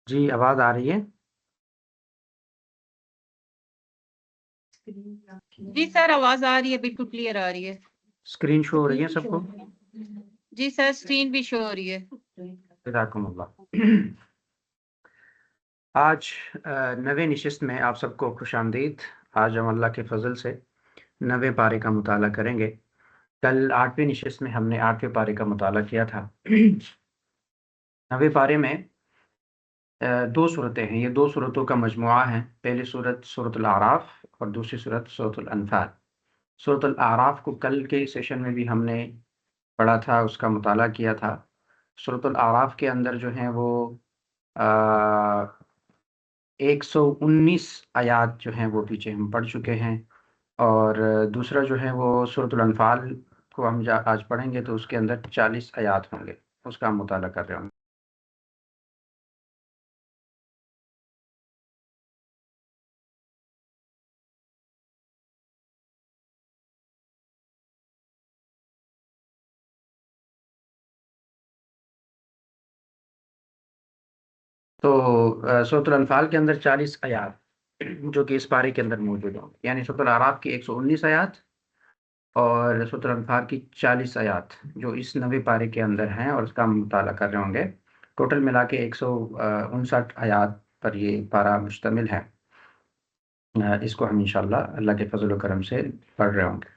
جی آواز آ رہی ہے؟ جی سر آواز آ رہی ہے، بالکل کلیئر آ رہی ہے۔ اسکرین شو ہو رہی ہے سب کو؟ جی سر اسکرین بھی شو ہو رہی ہے۔ جزاکم اللہ۔ آج نویں نشست میں آپ سب کو خوش آمدید۔ آج ہم اللہ کے فضل سے 9ویں پارے کا مطالعہ کریں گے۔ کل 8ویں نشست میں ہم نے 8ویں پارے کا مطالعہ کیا تھا۔ 9ویں پارے میں دو صورتیں ہیں، یہ دو صورتوں کا مجموعہ ہے۔ پہلی صورت سورۃ الاعراف اور دوسری صورت سورۃ الانفال۔ سورۃ الاعراف کو کل کے سیشن میں بھی ہم نے پڑھا تھا، اس کا مطالعہ کیا تھا۔ سورۃ الاعراف کے اندر جو ہیں وہ 119 آیات جو ہیں وہ پیچھے ہم پڑھ چکے ہیں، اور دوسرا جو ہے وہ سورۃ الانفال کو ہم آج پڑھیں گے، تو اس کے اندر 40 آیات ہوں گے، اس کا ہم مطالعہ کر رہے ہوں گے۔ تو سورۃ الانفال کے اندر 40 آیات جو کہ اس پارے کے اندر موجود ہوں، یعنی سورۃ الاعراف کی 119 آیات اور سورۃ الانفال کی 40 آیات جو اس 9ویں پارے کے اندر ہیں، اور اس کا ہم مطالعہ کر رہے ہوں گے۔ ٹوٹل ملا کے 159 آیات پر یہ پارہ مشتمل ہے۔ اس کو ہم انشاءاللہ اللہ کے فضل و کرم سے پڑھ رہے ہوں گے۔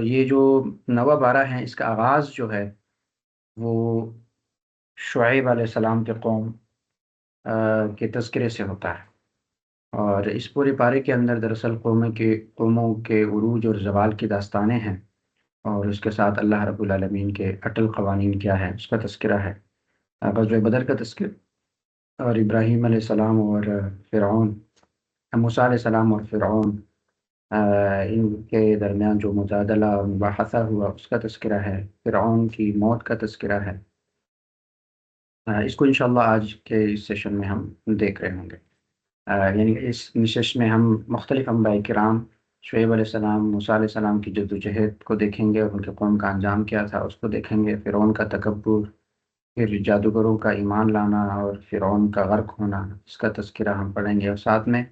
یہ جو 9واں پارہ ہے، اس کا آغاز جو ہے وہ شعیب علیہ السلام کے قوم کے تذکرے سے ہوتا ہے، اور اس پورے پارے کے اندر دراصل قوموں کے عروج اور زوال کی داستانیں ہیں، اور اس کے ساتھ اللہ رب العالمین کے اٹل قوانین کیا ہے اس کا تذکرہ ہے۔ غزوہ بدر کا تذکرہ، اور ابراہیم علیہ السلام اور فرعون، موسیٰ علیہ السلام اور فرعون، ان کے درمیان جو مجادلہ اور مباحثہ ہوا اس کا تذکرہ ہے، فرعون کی موت کا تذکرہ ہے۔ اس کو انشاءاللہ آج کے اس سیشن میں ہم دیکھ رہے ہوں گے۔ یعنی اس نشست میں ہم مختلف انبیاء کرام، شعیب علیہ السلام، موسیٰ علیہ السلام کی جدوجہد کو دیکھیں گے، اور ان کے قوم کا انجام کیا تھا اس کو دیکھیں گے، فرعون کا تکبر، پھر جادوگروں کا ایمان لانا اور فرعون کا غرق ہونا، اس کا تذکرہ ہم پڑھیں گے، اور ساتھ میں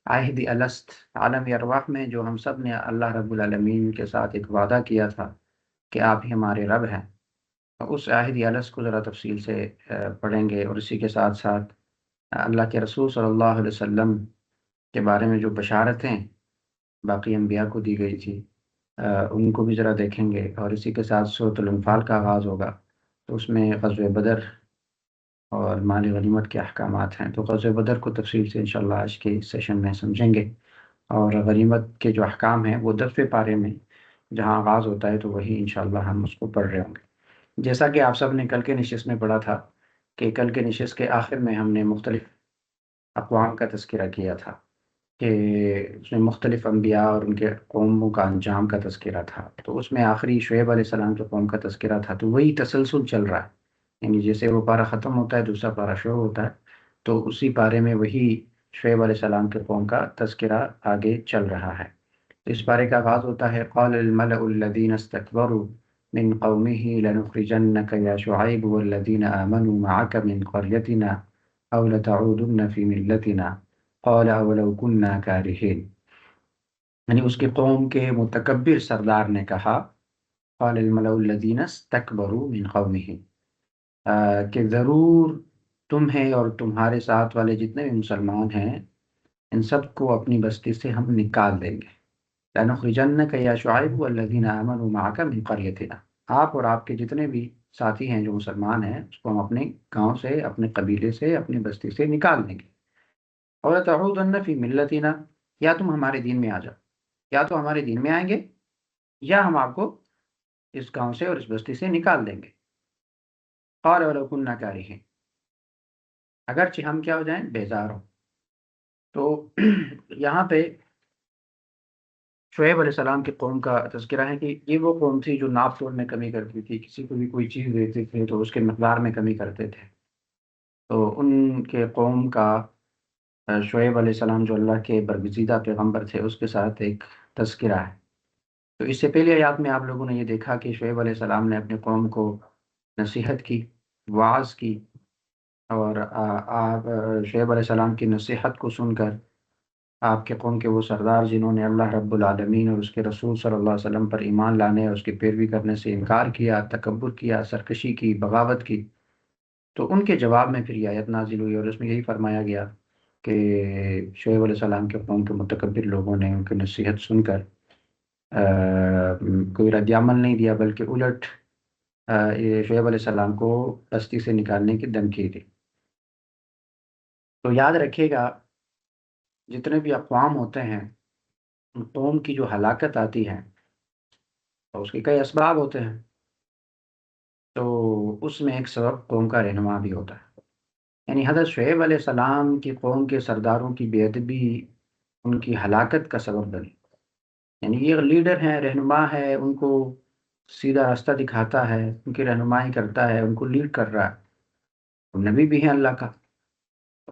عہد الست، عالم ارواح میں جو ہم سب نے اللہ رب العالمین کے ساتھ ایک وعدہ کیا تھا کہ آپ ہی ہمارے رب ہیں، اس عہد الست کو ذرا تفصیل سے پڑھیں گے، اور اسی کے ساتھ ساتھ اللہ کے رسول صلی اللہ علیہ وسلم کے بارے میں جو بشارتیں باقی انبیاء کو دی گئی تھی ان کو بھی ذرا دیکھیں گے، اور اسی کے ساتھ سورۃ الانفال کا آغاز ہوگا، تو اس میں غزوہ بدر اور مال غنیمت کے احکامات ہیں، تو غزوہ بدر کو تفصیل سے انشاءاللہ آج کے سیشن میں سمجھیں گے، اور غنیمت کے جو احکام ہیں وہ 10ویں پارے میں جہاں آغاز ہوتا ہے تو وہی انشاءاللہ ہم اس کو پڑھ رہے ہوں گے۔ جیسا کہ آپ سب نے کل کے نشست میں پڑھا تھا کہ کل کے نشست کے آخر میں ہم نے مختلف اقوام کا تذکرہ کیا تھا، کہ اس میں مختلف انبیاء اور ان کے قوموں کا انجام کا تذکرہ تھا، تو اس میں آخری شعیب علیہ السلام کے قوم کا تذکرہ تھا، تو وہی تسلسل چل رہا ہے، یعنی جیسے وہ پارہ ختم ہوتا ہے دوسرا پارہ شروع ہوتا ہے، تو اسی پارے میں وہی شعیب علیہ السلام کے قوم کا تذکرہ آگے چل رہا ہے۔ اس پارے کا آغاز ہوتا ہے قال الملأ الذين استكبروا من قومه لنخرجنك يا شعيب والذين آمنوا معك من قريتنا أو لتعودن في ملتنا قال أولو كنا كارهين، یعنی اس کی قوم کے متکبر سردار نے کہا، قال الملأ الذين استكبروا من قومه، کہ ضرور تمہیں اور تمہارے ساتھ والے جتنے بھی مسلمان ہیں ان سب کو اپنی بستی سے ہم نکال دیں گے۔ لَنُخْرِجَنَّكَ يَا شُعَيْبُ وَالَّذِينَ آمَنُوا مَعَكَ مِنْ قَرْيَتِنَا، آپ اور آپ کے جتنے بھی ساتھی ہیں جو مسلمان ہیں اس کو ہم اپنے گاؤں سے، اپنے قبیلے سے، اپنی بستی سے نکال دیں گے۔ اور تَعُودُنَّ فِي مِلَّتِنَا، یا تم ہمارے دین میں آ جاؤ، یا تو ہمارے دین میں آئیں گے یا ہم آپ کو اس گاؤں سے اور اس بستی سے نکال دیں گے۔ قَالَ وَلَوْ كُنَّا كَارِهِينَ، اگرچہ ہم کیا ہو جائیں، بیزار ہوں۔ تو یہاں پہ شعیب علیہ السلام کی قوم کا تذکرہ ہے کہ یہ وہ قوم تھی جو ناپ توڑ میں کمی کرتی تھی، کسی کو بھی کوئی چیز دیتے تھے تو اس کے مقدار میں کمی کرتے تھے، تو ان کے قوم کا شعیب علیہ السلام جو اللہ کے برگزیدہ پیغمبر تھے اس کے ساتھ ایک تذکرہ ہے۔ تو اس سے پہلے آیات میں آپ لوگوں نے یہ دیکھا کہ شعیب علیہ السلام نے اپنے قوم کو نصیحت کی، وعظ کی، اور آپ شعیب علیہ السلام کی نصیحت کو سن کر آپ کے قوم کے وہ سردار جنہوں نے اللہ رب العالمین اور اس کے رسول صلی اللہ علیہ وسلم پر ایمان لانے اور اس کی پیروی کرنے سے انکار کیا، تکبر کیا، سرکشی کی، بغاوت کی، تو ان کے جواب میں پھر یہ آیت نازل ہوئی اور اس میں یہی فرمایا گیا کہ شعیب علیہ السلام کے قوم کے متکبر لوگوں نے ان کی نصیحت سن کر کوئی رد عمل نہیں دیا، بلکہ الٹ یہ شعیب علیہ السلام کو بستی سے نکالنے کی دھمکی دی۔ تو یاد رکھیے گا، جتنے بھی اقوام ہوتے ہیں ان قوم کی جو ہلاکت آتی ہے تو اس کے کئی اسباب ہوتے ہیں، تو اس میں ایک سبب قوم کا رہنما بھی ہوتا ہے۔ یعنی حضرت شعیب علیہ السلام کی قوم کے سرداروں کی بے ادبی ان کی ہلاکت کا سبب بنی۔ یعنی یہ لیڈر ہیں، رہنما ہے، ان کو سیدھا راستہ دکھاتا ہے، ان کی رہنمائی کرتا ہے، ان کو لیڈ کر رہا ہے، وہ نبی بھی ہیں اللہ کا۔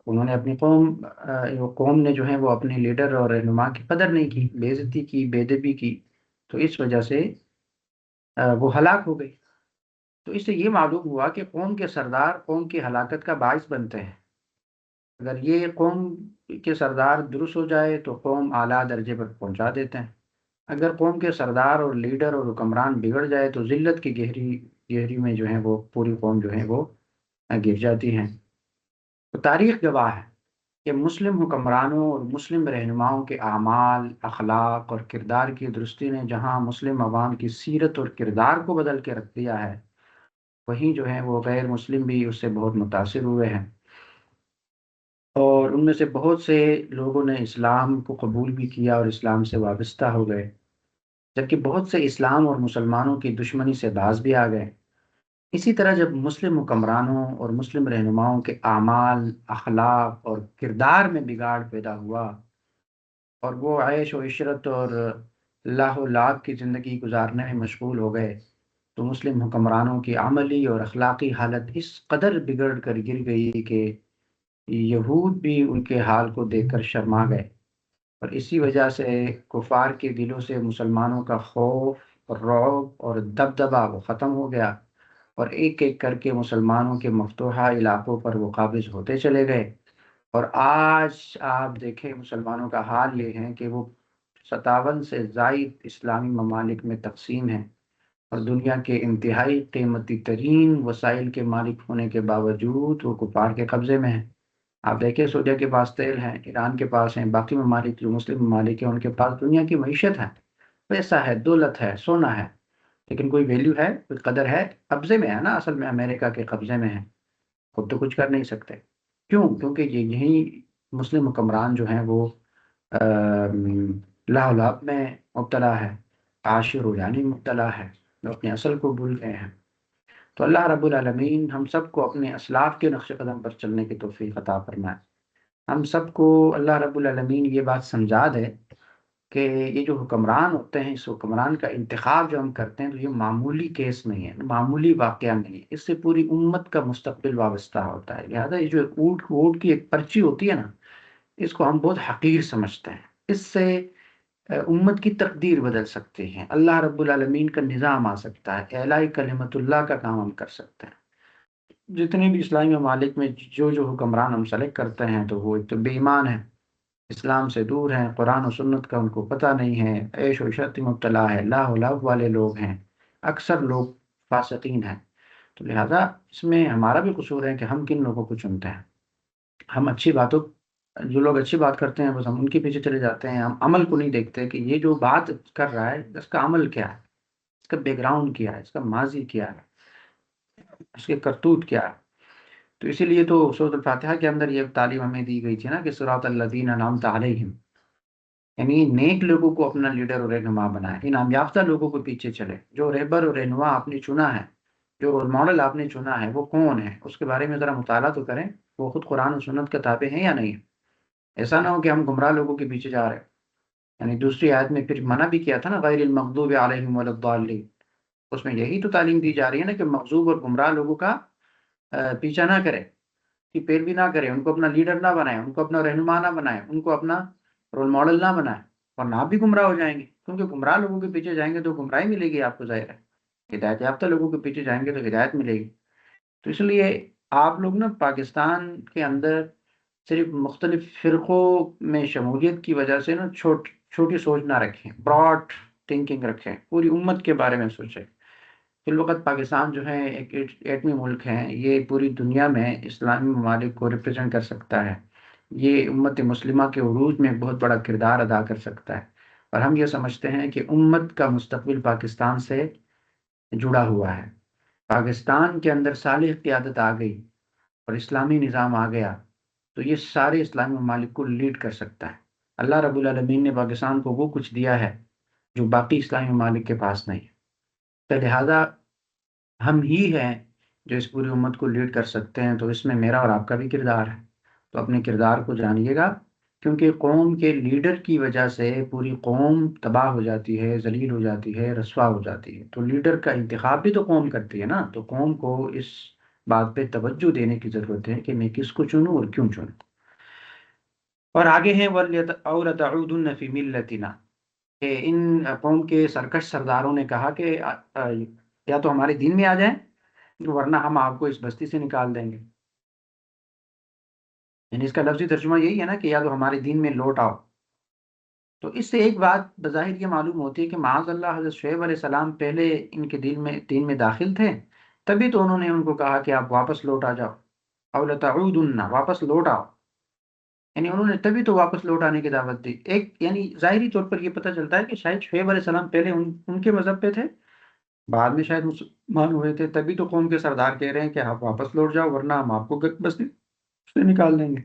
انہوں نے اپنی قوم نے جو ہے وہ اپنے لیڈر اور رہنما کی قدر نہیں کی، بے عزتی کی، بے ادبی کی، تو اس وجہ سے وہ ہلاک ہو گئی۔ تو اس سے یہ معلوم ہوا کہ قوم کے سردار قوم کی ہلاکت کا باعث بنتے ہیں۔ اگر یہ قوم کے سردار درست ہو جائے تو قوم اعلیٰ درجے پر پہنچا دیتے ہیں، اگر قوم کے سردار اور لیڈر اور حکمران بگڑ جائے تو ذلت کی گہری میں جو ہے وہ پوری قوم جو ہے وہ گر جاتی ہے۔ تو تاریخ گواہ ہے کہ مسلم حکمرانوں اور مسلم رہنماؤں کے اعمال، اخلاق اور کردار کی درستی نے جہاں مسلم عوام کی سیرت اور کردار کو بدل کے رکھ دیا ہے، وہیں جو ہے وہ غیر مسلم بھی اس سے بہت متاثر ہوئے ہیں، اور ان میں سے بہت سے لوگوں نے اسلام کو قبول بھی کیا اور اسلام سے وابستہ ہو گئے، جبکہ بہت سے اسلام اور مسلمانوں کی دشمنی سے باز بھی آ گئے۔ اسی طرح جب مسلم حکمرانوں اور مسلم رہنماؤں کے اعمال، اخلاق اور کردار میں بگاڑ پیدا ہوا اور وہ عیش و عشرت اور لاہ و لعب کی زندگی گزارنے میں مشغول ہو گئے، تو مسلم حکمرانوں کی عملی اور اخلاقی حالت اس قدر بگڑ کر گر گئی کہ یہود بھی ان کے حال کو دیکھ کر شرما گئے، اور اسی وجہ سے کفار کے دلوں سے مسلمانوں کا خوف، رعب اور دبدبا وہ ختم ہو گیا، اور ایک ایک کر کے مسلمانوں کے مفتوحہ علاقوں پر وہ قابض ہوتے چلے گئے۔ اور آج آپ دیکھیں مسلمانوں کا حال یہ ہے کہ وہ 57 سے زائد اسلامی ممالک میں تقسیم ہیں، اور دنیا کے انتہائی قیمتی ترین وسائل کے مالک ہونے کے باوجود وہ کفار کے قبضے میں ہیں۔ آپ دیکھیں سعودیہ کے پاس تیل ہیں، ایران کے پاس ہیں، باقی ممالک جو مسلم ممالک ہیں ان کے پاس دنیا کی معیشت ہے، پیسہ ہے، دولت ہے، سونا ہے، لیکن کوئی ویلیو ہے، کوئی قدر ہے؟ قبضے میں ہے نا، اصل میں امریکہ کے قبضے میں ہے، خود تو کچھ کر نہیں سکتے۔ کیوں؟ کیونکہ یہی مسلم حکمران جو ہیں وہ لاہولاب میں مبتلا ہے، عاشر یعنی مبتلا ہے، وہ اپنے اصل کو بھول گئے ہیں۔ تو اللہ رب العالمین ہم سب کو اپنے اسلاف کے نقش قدم پر چلنے کی توفیق عطا فرمائے۔ ہم سب کو اللہ رب العالمین یہ بات سمجھا دے کہ یہ جو حکمران ہوتے ہیں، اس حکمران کا انتخاب جو ہم کرتے ہیں تو یہ معمولی کیس نہیں ہے، معمولی واقعہ نہیں ہے، اس سے پوری امت کا مستقبل وابستہ ہوتا ہے۔ لہذا یہ جو اونٹ کی ایک پرچی ہوتی ہے نا، اس کو ہم بہت حقیر سمجھتے ہیں، اس سے امت کی تقدیر بدل سکتے ہیں، اللہ رب العالمین کا نظام آ سکتا ہے، اعلاء کلمت اللہ کا کام ہم کر سکتے ہیں۔ جتنے بھی اسلامی ممالک میں جو حکمران ہم سلیکٹ کرتے ہیں تو وہ ایک تو بے ایمان ہے، اسلام سے دور ہیں، قرآن و سنت کا ان کو پتہ نہیں ہے، عیش و عشرت میں مبتلا ہے، لاہ و لعب والے لوگ ہیں، اکثر لوگ فاسقین ہیں۔ تو لہذا اس میں ہمارا بھی قصور ہے کہ ہم کن لوگوں کو چنتے ہیں۔ ہم اچھی باتوں جو لوگ اچھی بات کرتے ہیں بس ہم ان کے پیچھے چلے جاتے ہیں، ہم عمل کو نہیں دیکھتے کہ یہ جو بات کر رہا ہے اس کا عمل کیا ہے، اس کا بیک گراؤنڈ کیا ہے، اس کا ماضی کیا ہے، اس کے کرتوت کیا ہے۔ تو اسی لیے تو سورۃ الفاتحہ کے اندر یہ تعلیم ہمیں دی گئی تھی نا کہ صراط الذین انعمت علیہم، یعنی نیک لوگوں کو اپنا لیڈر اور رہنما بنائے، انعام یافتہ لوگوں کو پیچھے چلے۔ جو رہبر اور رہنما آپ نے چنا ہے، جو رول ماڈل آپ نے چنا ہے، وہ کون ہے اس کے بارے میں ذرا مطالعہ تو کریں، وہ خود قرآن و سنت کے تابع ہیں یا نہیں ہے۔ ایسا نہ ہو کہ ہم گمراہ لوگوں کے پیچھے جا رہے ہیں۔ یعنی دوسری آیت میں پھر منع بھی کیا تھا نا، غیر المغضوب علیہم ولا الضالین، اس میں یہی تو تعلیم دی جا رہی ہے نا کہ مغضوب اور گمراہ لوگوں کا پیچھا نہ کرے، کی پیروی نہ کریں، ان کو اپنا لیڈر نہ بنائیں، ان کو اپنا رہنما نہ بنائیں، ان کو اپنا رول ماڈل نہ بنائیں، ورنہ آپ بھی گمراہ ہو جائیں گے، کیونکہ گمراہ لوگوں کے پیچھے جائیں گے تو گمراہی ملے گی آپ کو، ظاہر ہے۔ ہدایت یافتہ لوگوں کے پیچھے جائیں گے تو ہدایت ملے گی۔ تو اس لیے آپ لوگ نا پاکستان کے اندر صرف مختلف فرقوں میں شمولیت کی وجہ سے نا چھوٹی سوچ نہ رکھیں، براڈ تھنکنگ رکھیں، پوری امت کے بارے میں سوچیں۔ فی الوقت پاکستان جو ہے ایک ایٹمی ملک ہے، یہ پوری دنیا میں اسلامی ممالک کو ریپرزینٹ کر سکتا ہے، یہ امت مسلمہ کے عروج میں ایک بہت بڑا کردار ادا کر سکتا ہے، اور ہم یہ سمجھتے ہیں کہ امت کا مستقبل پاکستان سے جڑا ہوا ہے۔ پاکستان کے اندر صالح قیادت آ گئی اور اسلامی نظام آ گیا تو یہ سارے اسلامی ممالک کو لیڈ کر سکتا ہے۔ اللہ رب العالمین نے پاکستان کو وہ کچھ دیا ہے جو باقی اسلامی ممالک کے پاس نہیں ہے، تو لہٰذا ہم ہی ہیں جو اس پوری امت کو لیڈ کر سکتے ہیں، تو اس میں میرا اور آپ کا بھی کردار ہے۔ تو اپنے کردار کو جانیے گا، کیونکہ قوم کے لیڈر کی وجہ سے پوری قوم تباہ ہو جاتی ہے، ذلیل ہو جاتی ہے، رسوا ہو جاتی ہے۔ تو لیڈر کا انتخاب بھی تو قوم کرتی ہے نا، تو قوم کو اس بات پہ توجہ دینے کی ضرورت ہے کہ میں کس کو چنوں اور کیوں چنوں۔ اور آگے ہیں اور تعودن فی ملتنا، کہ ان قوم کے سرکش سرداروں نے کہا کہ یا تو ہمارے دین میں آ جائیں ورنہ ہم آپ کو اس بستی سے نکال دیں گے۔ یعنی اس کا لفظی ترجمہ یہی ہے نا کہ یا تو ہمارے دین میں لوٹ آؤ۔ تو اس سے ایک بات بظاہر یہ معلوم ہوتی ہے کہ معاذ اللہ حضرت شعیب علیہ السلام پہلے ان کے دین میں داخل تھے، تبھی تو انہوں نے ان کو کہا کہ آپ واپس لوٹ آ جاؤ، او لتعودن، واپس لوٹ آؤ، یعنی انہوں نے تبھی تو واپس لوٹ آنے کی دعوت دی۔ ایک یعنی ظاہری طور پر یہ پتہ چلتا ہے کہ شاید شعیب علیہ السلام پہلے ان کے مذہب پہ تھے، بعد میں شاید مسلمان ہوئے تھے، تبھی تو قوم کے سردار کہہ رہے ہیں کہ آپ واپس لوٹ جاؤ ورنہ ہم آپ کو بس سے نکال دیں گے۔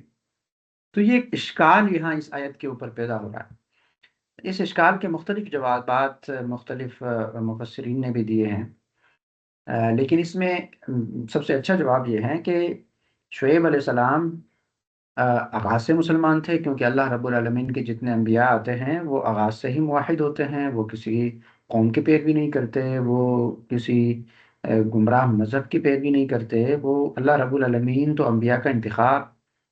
تو یہ ایک اشکال یہاں اس آیت کے اوپر پیدا ہو رہا ہے۔ اس اشکال کے مختلف جوابات مختلف مفسرین نے بھی دیے ہیں، لیکن اس میں سب سے اچھا جواب یہ ہے کہ شعیب علیہ السلام آغاز سے مسلمان تھے، کیونکہ اللہ رب العالمین کے جتنے انبیاء آتے ہیں وہ آغاز سے ہی موحد ہوتے ہیں، وہ کسی قوم کی پیروی نہیں کرتے، وہ کسی گمراہ مذہب کی پیروی نہیں کرتے، وہ اللہ رب العالمین تو انبیاء کا انتخاب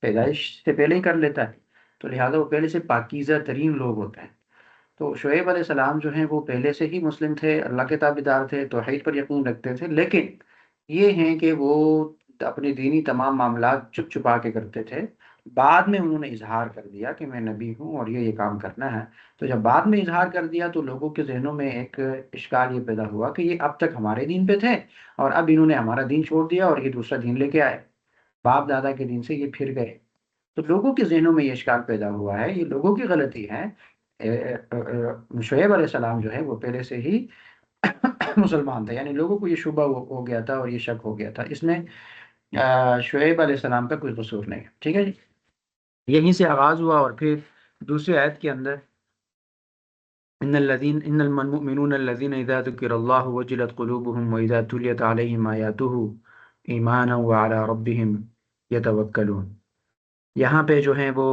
پیدائش سے پہلے ہی کر لیتا ہے، تو لہٰذا وہ پہلے سے پاکیزہ ترین لوگ ہوتے ہیں۔ تو شعیب علیہ السلام جو ہیں وہ پہلے سے ہی مسلم تھے، اللہ کے تابعدار تھے، توحید پر یقین رکھتے تھے، لیکن یہ ہیں کہ وہ اپنے دینی تمام معاملات چھپ چھپا کے کرتے تھے۔ بعد میں انہوں نے اظہار کر دیا کہ میں نبی ہوں اور یہ کام کرنا ہے، تو جب بعد میں اظہار کر دیا تو لوگوں کے ذہنوں میں ایک اشکال یہ پیدا ہوا کہ یہ اب تک ہمارے دین پہ تھے اور اب انہوں نے ہمارا دین چھوڑ دیا اور یہ دوسرا دین لے کے آئے، باپ دادا کے دین سے یہ پھر گئے۔ تو لوگوں کے ذہنوں میں یہ اشکال پیدا ہوا ہے، یہ لوگوں کی غلطی ہے۔ شعیب علیہ السلام جو ہے وہ پہلے سے ہی مسلمان تھے، یعنی لوگوں کو یہ شبہ ہو گیا تھا اور یہ شک ہو گیا تھا، اس میں شعیب علیہ السلام کا کوئی قصور نہیں ہے۔ ٹھیک ہے جی، یہیں سے آغاز ہوا، اور پھر دوسری آیت کے اندر ان المؤمنون الذين اذا ذكر الله وجلت قلوبهم واذا تليت عليهم آیاته ایمانا وعلى ربهم يتوکلون، یہاں پہ جو ہیں وہ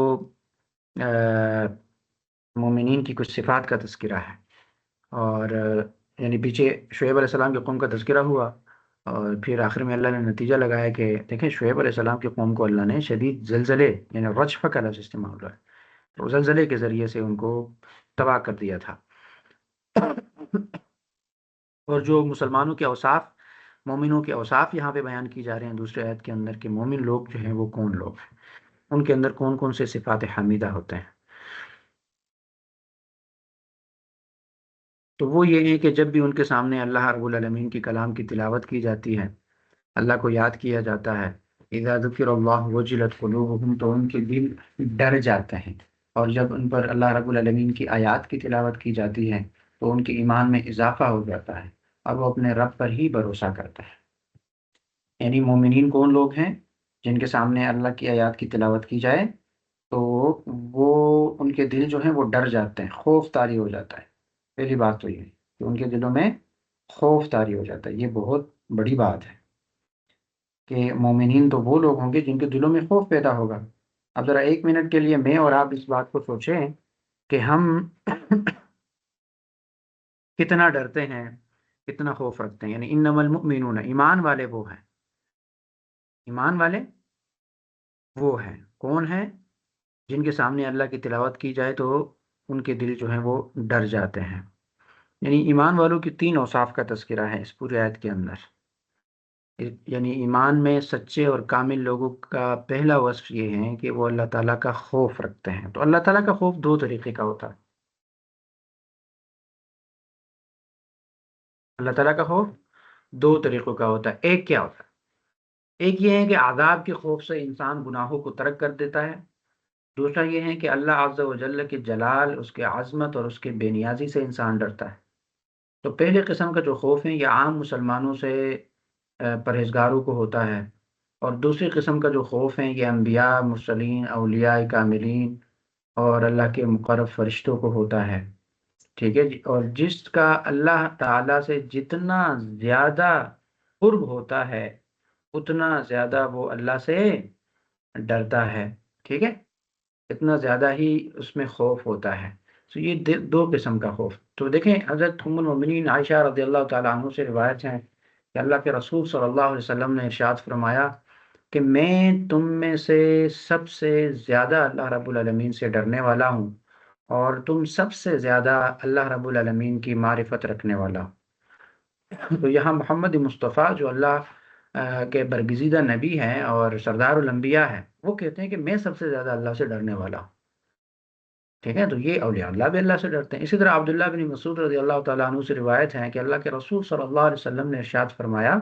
مومنین کی کچھ صفات کا تذکرہ ہے، اور یعنی پیچھے شعیب علیہ السلام کی قوم کا تذکرہ ہوا، اور پھر آخر میں اللہ نے نتیجہ لگایا کہ دیکھیں شعیب علیہ السلام کی قوم کو اللہ نے شدید زلزلے یعنی رجف کا لفظ استعمال ہوا ہے، تو زلزلے کے ذریعے سے ان کو تباہ کر دیا تھا۔ اور جو مسلمانوں کے اوصاف، مومنوں کے اوصاف یہاں پہ بیان کی جا رہے ہیں دوسرے آیت کے اندر کہ مومن لوگ جو ہیں وہ کون لوگ ہیں، ان کے اندر کون کون سے صفات حمیدہ ہوتے ہیں۔ تو وہ یہ ہے کہ جب بھی ان کے سامنے اللہ رب العالمین کی کلام کی تلاوت کی جاتی ہے، اللہ کو یاد کیا جاتا ہے، اذا ذکر اللہ وجلت قلوبہم، تو ان کے دل ڈر جاتے ہیں، اور جب ان پر اللہ رب العالمین کی آیات کی تلاوت کی جاتی ہے تو ان کے ایمان میں اضافہ ہو جاتا ہے اور وہ اپنے رب پر ہی بھروسہ کرتا ہے۔ یعنی مومنین کون لوگ ہیں؟ جن کے سامنے اللہ کی آیات کی تلاوت کی جائے تو وہ ان کے دل جو ہیں وہ ڈر جاتے ہیں، خوف طاری ہو جاتا ہے۔ پہلی بات تو یہ ہے کہ ان کے دلوں میں خوف طاری ہو جاتا ہے، یہ بہت بڑی بات ہے کہ مومنین تو وہ لوگ ہوں گے جن کے دلوں میں خوف پیدا ہوگا۔ اب ذرا ایک منٹ کے لیے میں اور آپ اس بات کو سوچیں کہ ہم کتنا ڈرتے ہیں، کتنا خوف رکھتے ہیں۔ یعنی انما المؤمنون، ایمان والے وہ ہیں، ایمان والے وہ ہیں، کون ہیں؟ جن کے سامنے اللہ کی تلاوت کی جائے تو ان کے دل جو ہیں وہ ڈر جاتے ہیں۔ یعنی ایمان والوں کی تین اوصاف کا تذکرہ ہے اس پوری آیت کے اندر۔ یعنی ایمان میں سچے اور کامل لوگوں کا پہلا وصف یہ ہے کہ وہ اللہ تعالیٰ کا خوف رکھتے ہیں۔ تو اللہ تعالیٰ کا خوف دو طریقے کا ہوتا ہے۔ اللہ تعالیٰ کا خوف دو طریقوں کا ہوتا ہے۔ ایک کیا ہوتا ہے؟ ایک یہ ہے کہ عذاب کے خوف سے انسان گناہوں کو ترک کر دیتا ہے۔ دوسرا یہ ہے کہ اللہ عز و جل کے جلال، اس کے عظمت اور اس کے بے نیازی سے انسان ڈرتا ہے۔ تو پہلے قسم کا جو خوف ہے یہ عام مسلمانوں سے پرہیزگاروں کو ہوتا ہے، اور دوسری قسم کا جو خوف ہے یہ انبیاء، مرسلین، اولیاء کاملین اور اللہ کے مقرب فرشتوں کو ہوتا ہے۔ ٹھیک ہے جی۔ اور جس کا اللہ تعالیٰ سے جتنا زیادہ قرب ہوتا ہے اتنا زیادہ وہ اللہ سے ڈرتا ہے۔ ٹھیک ہے، اتنا زیادہ ہی اس میں خوف ہوتا ہے۔ تو یہ دو قسم کا خوف۔ تو دیکھیں، حضرت ام المومنین عائشہ رضی اللہ تعالیٰ عنہ سے روایت ہے کہ اللہ کے رسول صلی اللہ علیہ وسلم نے ارشاد فرمایا کہ میں تم میں سے سب سے زیادہ اللہ رب العالمین سے ڈرنے والا ہوں، اور تم سب سے زیادہ اللہ رب العالمین کی معرفت رکھنے والا ہوں۔ تو یہاں محمد مصطفیٰ جو اللہ کے برگزیدہ نبی ہیں اور سردار الانبیاء ہیں، وہ کہتے ہیں کہ میں سب سے زیادہ اللہ سے ڈرنے والا ہوں۔ ٹھیک ہے، تو یہ اولیاء اللہ بھی اللہ سے ڈرتے ہیں۔ اسی طرح عبداللہ بن مسعود رضی اللہ تعالیٰ عنہ سے روایت ہے کہ اللہ کے رسول صلی اللہ علیہ وسلم نے ارشاد فرمایا،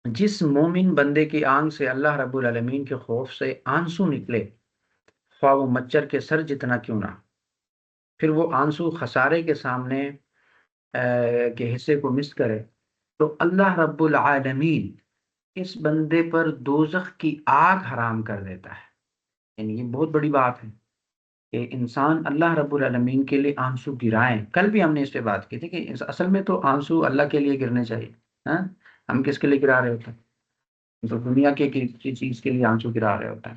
جس مومن بندے کی آنکھ سے اللہ رب العالمین کے خوف سے آنسو نکلے، خواہ وہ مچھر کے سر جتنا کیوں نہ، پھر وہ آنسو خسارے کے سامنے کے حصے کو مس کرے، تو اللہ رب العالمین اس بندے پر دوزخ کی آگ حرام کر دیتا ہے۔ یعنی یہ بہت بڑی بات ہے کہ انسان اللہ رب العالمین کے لیے آنسو گرائیں۔ کل بھی ہم نے اس پہ بات کی تھی کہ اصل میں تو آنسو اللہ کے لیے گرنے چاہیے۔ ہاں، ہم کس کے لیے گرا رہے ہوتے ہیں؟ تو دنیا کے کسی چیز کے لیے آنسو گرا رہے ہوتا ہے۔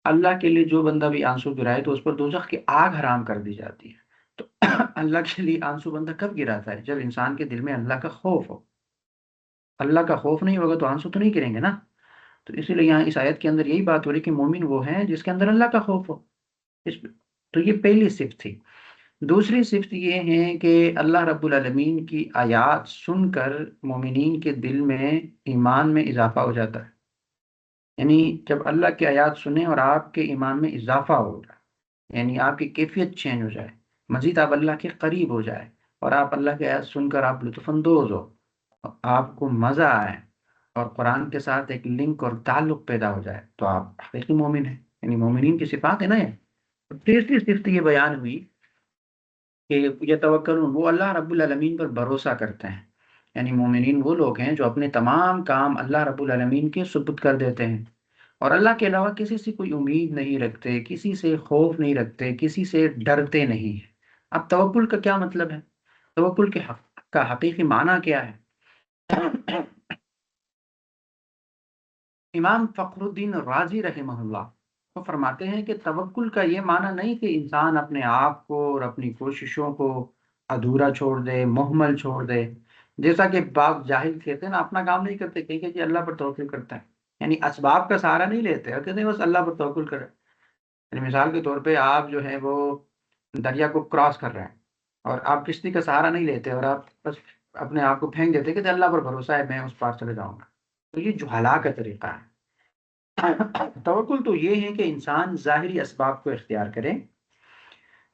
اللہ کے لیے جو بندہ بھی آنسو گرائے تو اس پر دوزخ کی آگ حرام کر دی جاتی ہے۔ تو اللہ کے لیے آنسو بندہ کب گراتا ہے؟ جب انسان کے دل میں اللہ کا خوف ہو۔ اللہ کا خوف نہیں ہوگا تو آنسو تو نہیں گریں گے نا۔ تو اسی لیے یہاں اس آیت کے اندر یہی بات ہو رہی کہ مومن وہ ہیں جس کے اندر اللہ کا خوف ہو۔ تو یہ پہلی صفت تھی۔ دوسری صفت یہ ہے کہ اللہ رب العالمین کی آیات سن کر مومنین کے دل میں ایمان میں اضافہ ہو جاتا ہے۔ یعنی جب اللہ کی آیات سنیں اور آپ کے ایمان میں اضافہ ہو جائے، یعنی آپ کی کیفیت چینج ہو جائے، مزید آپ اللہ کے قریب ہو جائے، اور آپ اللہ کی آیات سن کر آپ لطف اندوز ہو، آپ کو مزہ آئے اور قرآن کے ساتھ ایک لنک اور تعلق پیدا ہو جائے، تو آپ حقیقی مومن ہیں۔ یعنی مومنین کی صفات ہے نا یہ۔ تیسری صفت یہ بیان ہوئی کہ یہ توکلون، وہ اللہ رب العالمین پر بھروسہ کرتے ہیں۔ یعنی مومنین وہ لوگ ہیں جو اپنے تمام کام اللہ رب العالمین کے سپرد کر دیتے ہیں، اور اللہ کے علاوہ کسی سے کوئی امید نہیں رکھتے، کسی سے خوف نہیں رکھتے، کسی سے ڈرتے نہیں ہیں۔ اب توکل کا کیا مطلب ہے؟ توکل کے کا حقیقی معنی کیا ہے؟ امام فخر الدین رازی رحمہ اللہ وہ فرماتے ہیں کہ توکل کا یہ معنی نہیں کہ انسان اپنے آپ کو اور اپنی کوششوں کو ادھورا چھوڑ دے، مہمل چھوڑ دے۔ جیسا کہ بعض جاہل کہتے ہیں نا، اپنا کام نہیں کرتے، کہیں کہ جی اللہ پر توکل کرتا ہے، یعنی اسباب کا سہارا نہیں لیتے اور کہتے ہیں بس اللہ پر توکل کرے۔ یعنی مثال کے طور پہ آپ جو ہے وہ دریا کو کراس کر رہے ہیں اور آپ کشتی کا سہارا نہیں لیتے اور آپ بس اپنے آپ کو پھینک دیتے کہ اللہ پر بھروسہ ہے، میں اس پار چلے جاؤں گا۔ تو یہ جہلا کا طریقہ ہے۔ توکل تو یہ ہے کہ انسان ظاہری اسباب کو اختیار کرے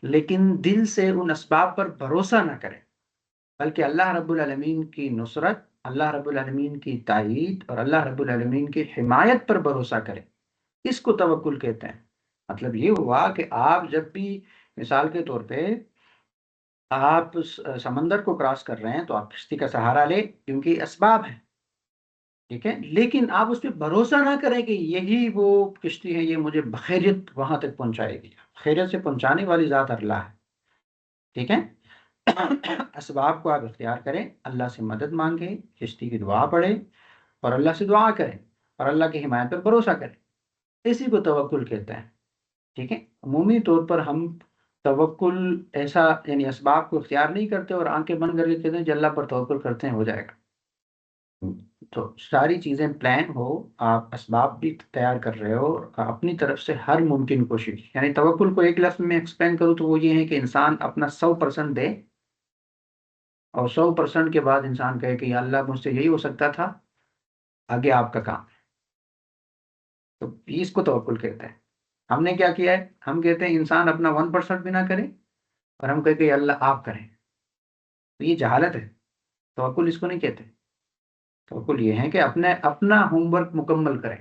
لیکن دل سے ان اسباب پر بھروسہ نہ کرے، بلکہ اللہ رب العالمین کی نصرت، اللہ رب العالمین کی تائید اور اللہ رب العالمین کی حمایت پر بھروسہ کرے۔ اس کو توکل کہتے ہیں۔ مطلب یہ ہوا کہ آپ جب بھی مثال کے طور پہ آپ سمندر کو کراس کر رہے ہیں تو آپ کشتی کا سہارا لیں کیونکہ یہ اسباب ہیں، ٹھیک ہے، لیکن آپ اس پہ بھروسہ نہ کریں کہ یہی وہ کشتی ہے، یہ مجھے بخیریت وہاں تک پہنچائے گی۔ خیریت سے پہنچانے والی ذات اللہ ہے، ٹھیک ہے۔ اسباب کو آپ اختیار کریں، اللہ سے مدد مانگیں، کشتی کی دعا پڑھیں اور اللہ سے دعا کریں اور اللہ کی حمایت پر بھروسہ کریں، اسی کو توکل کہتے ہیں، ٹھیک ہے۔ عمومی طور پر ہم توکل ایسا یعنی اسباب کو اختیار نہیں کرتے اور آنکھیں بند کر کے کہتے ہیں کہ اللہ پر توکل کرتے ہیں ہو جائے گا۔ تو ساری چیزیں پلان ہو، آپ اسباب بھی تیار کر رہے ہو اور اپنی طرف سے ہر ممکن کوشش، یعنی توکل کو ایک لفظ میں ایکسپلین کروں تو وہ یہ ہے کہ انسان اپنا 100% دے اور 100% کے بعد انسان کہے کہ یا اللہ مجھ سے یہی ہو سکتا تھا آگے آپ کا کام ہے۔ تو اس کو توکل کہتے ہیں۔ ہم نے کیا کیا ہے؟ ہم کہتے ہیں انسان اپنا 1% بھی نہ کرے، اور ہم کہتے ہیں اللہ آپ کریں، تو یہ جہالت ہے۔ توکل اس کو نہیں کہتے۔ توکل یہ ہے کہ اپنا ہوم ورک مکمل کریں،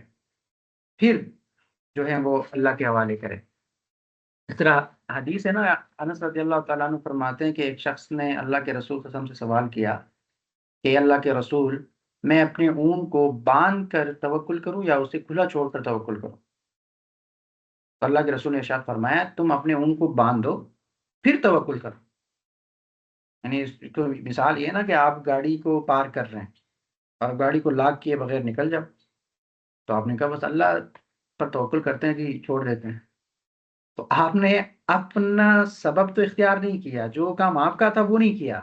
پھر جو ہے وہ اللہ کے حوالے کریں۔ اس طرح حدیث ہے نا، انس رضی اللہ تعالیٰ عنہ فرماتے ہیں کہ ایک شخص نے اللہ کے رسول صلی اللہ علیہ وسلم سے سوال کیا کہ اللہ کے رسول، میں اپنے اون کو باندھ کر توکل کروں یا اسے کھلا چھوڑ کر توکل کروں؟ تو اللہ کے رسول نے ارشاد فرمایا تم اپنے اون کو باندھ دو پھر توکل کرو۔ یعنی اس کو مثال یہ ہے نا کہ آپ گاڑی کو پار کر رہے ہیں اور گاڑی کو لاک کیے بغیر نکل جاؤ، تو آپ نے کہا بس اللہ پر توکل کرتے ہیں کہ چھوڑ دیتے ہیں۔ تو آپ نے اپنا سبب تو اختیار نہیں کیا، جو کام آپ کا تھا وہ نہیں کیا۔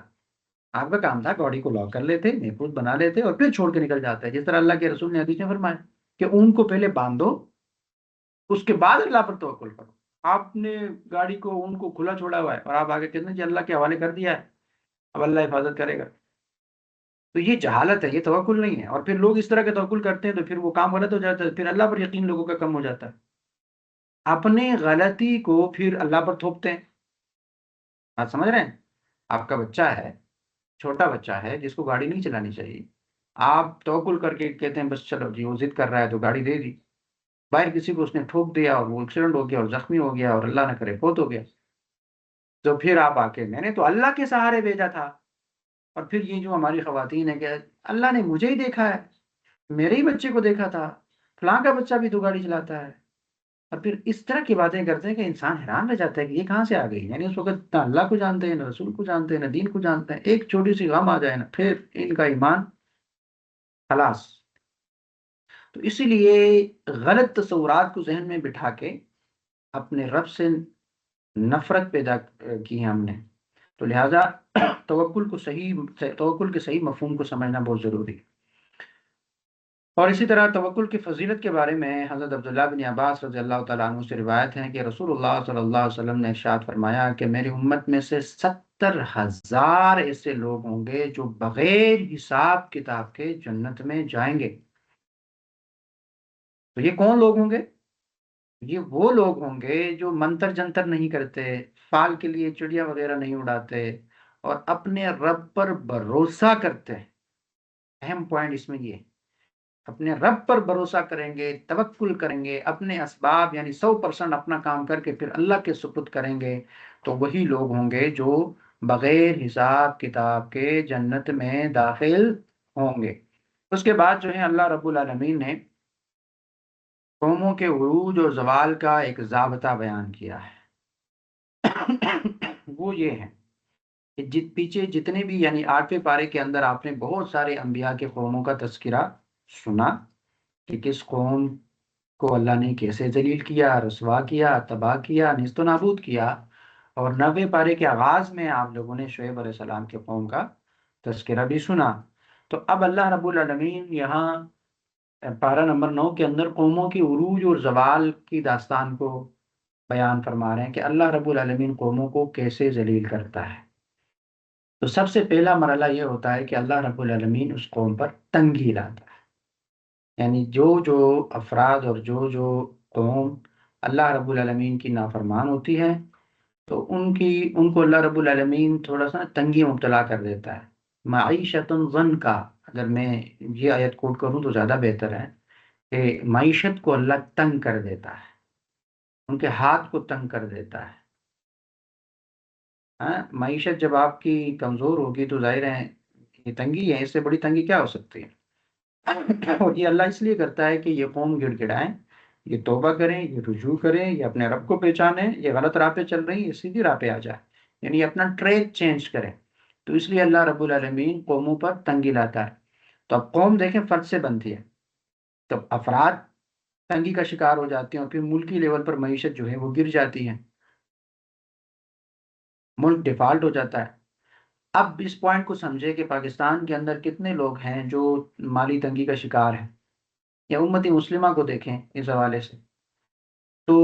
آپ کا کام تھا گاڑی کو لاک کر لیتے، محفوظ بنا لیتے اور پھر چھوڑ کے نکل جاتے ہیں، جس طرح اللہ کے رسول نے حدیث میں فرمایا کہ اون کو پہلے باندھو، اس کے بعد اللہ پر توکل کرو۔ آپ نے گاڑی کو اون کو کھلا چھوڑا ہوا ہے اور آپ آگے کہتے ہیں کہ اللہ کے حوالے کر دیا ہے، اب اللہ حفاظت کرے گا۔ تو یہ جہالت ہے، یہ توکل نہیں ہے۔ اور پھر لوگ اس طرح کے توکل کرتے ہیں تو پھر وہ کام غلط ہو جاتا ہے، پھر اللہ پر یقین لوگوں کا کم ہو جاتا ہے، اپنے غلطی کو پھر اللہ پر تھوپتے ہیں۔ آپ سمجھ رہے ہیں؟ آپ کا بچہ ہے، چھوٹا بچہ ہے جس کو گاڑی نہیں چلانی چاہیے، آپ توکل کر کے کہتے ہیں بس چلو جی وہ ضد کر رہا ہے تو گاڑی دے دی، باہر کسی کو اس نے ٹھوک دیا اور وہ ایکسیڈنٹ ہو گیا اور زخمی ہو گیا اور اللہ نہ کرے فوت ہو گیا، تو پھر آپ آ کے میں نے تو اللہ کے سہارے بھیجا تھا۔ اور پھر یہ جو ہماری خواتین ہیں کہ اللہ نے مجھے ہی دیکھا ہے، میرے ہی بچے کو دیکھا تھا، فلاں کا بچہ بھی تو گاڑی چلاتا ہے، اور پھر اس طرح کی باتیں کرتے ہیں کہ انسان حیران رہ جاتا ہے کہ یہ کہاں سے آ گئی۔ یعنی اس وقت نہ اللہ کو جانتے ہیں، نہ رسول کو جانتے ہیں، نہ دین کو جانتے ہیں، ایک چھوٹی سی غم آ جائے نا پھر ان کا ایمان خلاص۔ تو اسی لیے غلط تصورات کو ذہن میں بٹھا کے اپنے رب سے نفرت پیدا کی ہے ہم نے، تو لہٰذا توکل کے صحیح مفہوم کو سمجھنا بہت ضروری ہے۔ اور اسی طرح توکل کی فضیلت کے بارے میں حضرت عبداللہ بن عباس رضی اللہ تعالیٰ عنہ سے روایت ہے کہ رسول اللہ صلی اللہ علیہ وسلم نے ارشاد فرمایا کہ میری امت میں سے 70,000 ایسے لوگ ہوں گے جو بغیر حساب کتاب کے جنت میں جائیں گے۔ تو یہ کون لوگ ہوں گے؟ یہ وہ لوگ ہوں گے جو منتر جنتر نہیں کرتے، فال کے لیے چڑیا وغیرہ نہیں اڑاتے، اور اپنے رب پر بھروسہ کرتے ہیں۔ اہم پوائنٹ اس میں یہ ہے، اپنے رب پر بھروسہ کریں گے، توکل کریں گے، اپنے اسباب یعنی 100% اپنا کام کر کے پھر اللہ کے سپرد کریں گے، تو وہی لوگ ہوں گے جو بغیر حساب کتاب کے جنت میں داخل ہوں گے۔ اس کے بعد جو ہے اللہ رب العالمین نے قوموں کے عروج اور زوال کا ایک ضابطہ بیان کیا ہے۔ وہ یہ ہے کہ پیچھے جتنے بھی یعنی 8ویں پارے کے اندر آپ نے بہت سارے انبیاء کے قوموں کا تذکرہ سنا کہ کس قوم کو اللہ نے کیسے ذلیل کیا، رسوا کیا، تباہ کیا، نیست و نابود کیا۔ اور 9ویں پارے کے آغاز میں آپ لوگوں نے شعیب علیہ السلام کے قوم کا تذکرہ بھی سنا۔ تو اب اللہ رب العالمین یہاں پارہ نمبر 9 کے اندر قوموں کی عروج اور زوال کی داستان کو بیان فرما رہے ہیں کہ اللہ رب العالمین قوموں کو کیسے ذلیل کرتا ہے۔ تو سب سے پہلا مرحلہ یہ ہوتا ہے کہ اللہ رب العالمین اس قوم پر تنگی لاتا ہے، یعنی جو جو افراد اور جو جو قوم اللہ رب العالمین کی نافرمان ہوتی ہے تو ان کو اللہ رب العالمین تھوڑا سا تنگی میں مبتلا کر دیتا ہے۔ معیشت ضن کا اگر میں یہ آیت کوٹ کروں تو زیادہ بہتر ہے کہ معیشت کو اللہ تنگ کر دیتا ہے، ان کے ہاتھ کو تنگ کر دیتا ہے۔ ہاں، معیشت جب آپ کی کمزور ہوگی تو ظاہر ہے یہ تنگی ہے، اس سے بڑی تنگی کیا ہو سکتی ہے؟ اور یہ اللہ اس لیے کرتا ہے کہ یہ قوم گڑ گڑائیں، یہ توبہ کریں، یہ رجوع کریں، یہ اپنے رب کو پہچانیں، یہ غلط راہ پہ چل رہی ہیں، یہ سیدھی راہ پہ آ جائے، یعنی اپنا ٹریک چینج کریں۔ تو اس لیے اللہ رب العالمین قوموں پر تنگی لاتا ہے۔ تو اب قوم دیکھیں فرد سے بنتی ہے، تو افراد تنگی کا شکار ہو جاتے ہیں اور پھر ملکی لیول پر معیشت جو ہے وہ گر جاتی ہے، ملک ڈیفالٹ ہو جاتا ہے۔ اب اس پوائنٹ کو سمجھے کہ پاکستان کے اندر کتنے لوگ ہیں جو مالی تنگی کا شکار ہیں، یا امت مسلمہ کو دیکھیں اس حوالے سے، تو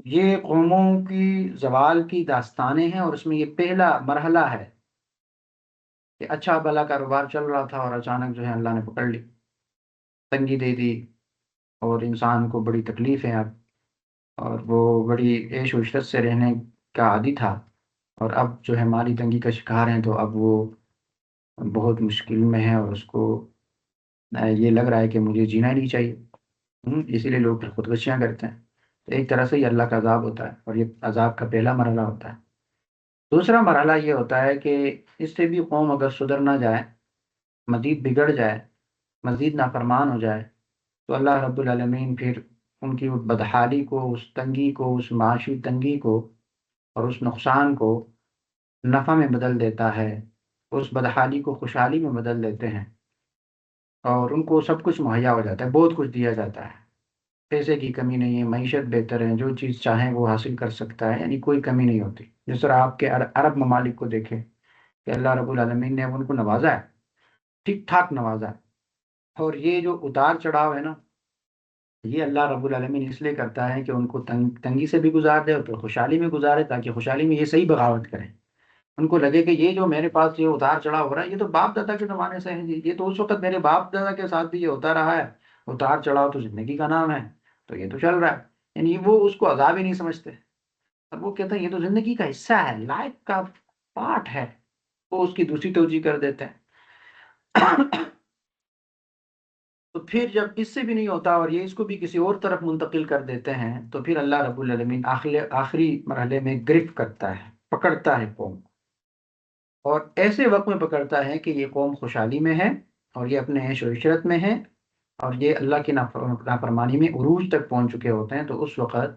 یہ قوموں کی زوال کی داستانیں ہیں، اور اس میں یہ پہلا مرحلہ ہے کہ اچھا بھلا کاروبار چل رہا تھا اور اچانک جو ہے اللہ نے پکڑ لی، تنگی دے دی اور انسان کو بڑی تکلیف ہے اب، اور وہ بڑی عیش و عشرت سے رہنے کا عادی تھا، اور اب جو ہے مالی تنگی کا شکار ہیں، تو اب وہ بہت مشکل میں ہے، اور اس کو یہ لگ رہا ہے کہ مجھے جینا ہی نہیں چاہیے۔ اسی لیے لوگ پھر خودکشیاں کرتے ہیں۔ تو ایک طرح سے یہ اللہ کا عذاب ہوتا ہے، اور یہ عذاب کا پہلا مرحلہ ہوتا ہے۔ دوسرا مرحلہ یہ ہوتا ہے کہ اس سے بھی قوم اگر سدھر نہ جائے، مزید بگڑ جائے، مزید نافرمان ہو جائے، تو اللہ رب العالمین پھر ان کی بدحالی کو، اس تنگی کو، اس معاشی تنگی کو اور اس نقصان کو نفع میں بدل دیتا ہے، اس بدحالی کو خوشحالی میں بدل دیتے ہیں، اور ان کو سب کچھ مہیا ہو جاتا ہے، بہت کچھ دیا جاتا ہے، پیسے کی کمی نہیں ہے، معیشت بہتر ہے، جو چیز چاہیں وہ حاصل کر سکتا ہے، یعنی کوئی کمی نہیں ہوتی۔ جس طرح آپ کے عرب ممالک کو دیکھیں کہ اللہ رب العالمین نے ان کو نوازا ہے، ٹھیک ٹھاک نوازا ہے، اور یہ جو اتار چڑھاؤ ہے نا، یہ اللہ رب العالمین اس لیے کرتا ہے کہ ان کو تنگی سے بھی گزار دے اور پھر خوشحالی میں گزارے، تاکہ خوشحالی میں یہ صحیح بغاوت کریں، ان کو لگے کہ یہ جو میرے پاس یہ اتار چڑھاؤ ہو رہا ہے، یہ تو باپ دادا کے زمانے سے ہے جی، یہ تو اس وقت میرے باپ دادا کے ساتھ بھی یہ ہوتا رہا ہے، اتار چڑھاؤ تو زندگی کا نام ہے، تو یہ تو چل رہا ہے، یعنی وہ اس کو عذاب ہی نہیں سمجھتے، اب وہ کہتے ہیں یہ تو زندگی کا حصہ ہے، لائف کا پارٹ ہے، وہ اس کی دوسری توجہ کر دیتے ہیں۔ تو پھر جب اس سے بھی نہیں ہوتا اور یہ اس کو بھی کسی اور طرف منتقل کر دیتے ہیں، تو پھر اللہ رب العالمین آخری مرحلے میں گرفت کرتا ہے، پکڑتا ہے قوم کو، اور ایسے وقت میں پکڑتا ہے کہ یہ قوم خوشحالی میں ہے، اور یہ اپنے عیش و عشرت میں ہے، اور یہ اللہ کی نافرمانی میں عروج تک پہنچ چکے ہوتے ہیں، تو اس وقت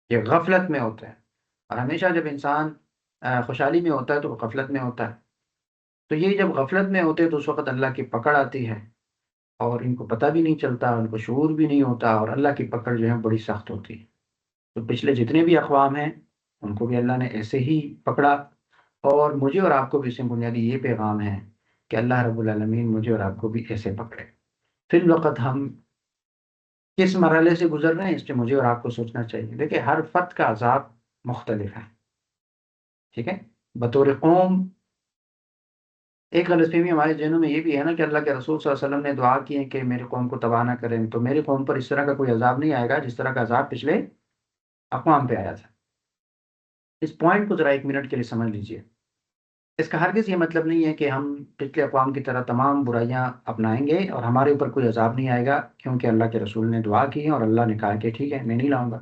یہ غفلت میں ہوتے ہیں، اور ہمیشہ جب انسان خوشحالی میں ہوتا ہے تو وہ غفلت میں ہوتا ہے، تو یہ جب غفلت میں ہوتے ہیں تو اس وقت اللہ کی پکڑ آتی ہے، اور ان کو پتہ بھی نہیں چلتا، ان کو شعور بھی نہیں ہوتا، اور اللہ کی پکڑ جو ہے بڑی سخت ہوتی ہے۔ تو پچھلے جتنے بھی اقوام ہیں ان کو بھی اللہ نے ایسے ہی پکڑا، اور مجھے اور آپ کو بھی اس میں بنیادی یہ پیغام ہے کہ اللہ رب العالمین مجھے اور آپ کو بھی ایسے پکڑے۔ فی الوقت ہم کس مرحلے سے گزر رہے ہیں، اس پہ مجھے اور آپ کو سوچنا چاہیے۔ دیکھیں، ہر فرد کا عذاب مختلف ہے، ٹھیک ہے؟ بطور قوم ایک غلط فہمی ہمارے ذہنوں میں یہ بھی ہے نا کہ اللہ کے رسول صلی اللہ علیہ وسلم نے دعا کی ہے کہ میرے قوم کو تباہ نہ کریں، تو میری قوم پر اس طرح کا کوئی عذاب نہیں آئے گا جس طرح کا عذاب پچھلے اقوام پہ آیا تھا۔ اس پوائنٹ کو ذرا ایک منٹ کے لیے سمجھ لیجئے۔ اس کا ہرگز یہ مطلب نہیں ہے کہ ہم پچھلے اقوام کی طرح تمام برائیاں اپنائیں گے اور ہمارے اوپر کوئی عذاب نہیں آئے گا کیونکہ اللہ کے رسول نے دعا کی ہے اور اللہ نے کہا کہ ٹھیک ہے میں نہیں لاؤں گا۔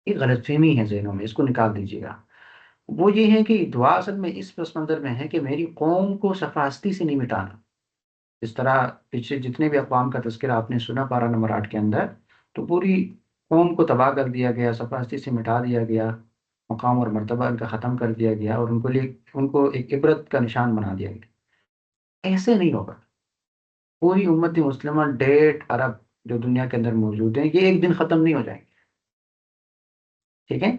یہ غلط فہمی ہے ذہنوں میں، اس کو نکال دیجیے گا۔ وہ یہ ہے کہ دعا اصل میں اس پس منظر میں ہے کہ میری قوم کو صفاستی سے نہیں مٹانا۔ اس طرح پچھلے جتنے بھی اقوام کا تذکرہ آپ نے سنا پارہ نمبر 8 کے اندر، تو پوری قوم کو تباہ کر دیا گیا، صفاستی سے مٹا دیا گیا، مقام اور مرتبہ ان کا ختم کر دیا گیا، اور ان کو ایک عبرت کا نشان بنا دیا گیا۔ ایسے نہیں ہوگا۔ پوری امت مسلمہ 1.5 ارب جو دنیا کے اندر موجود ہیں، یہ ایک دن ختم نہیں ہو جائیں گے، ٹھیک ہے؟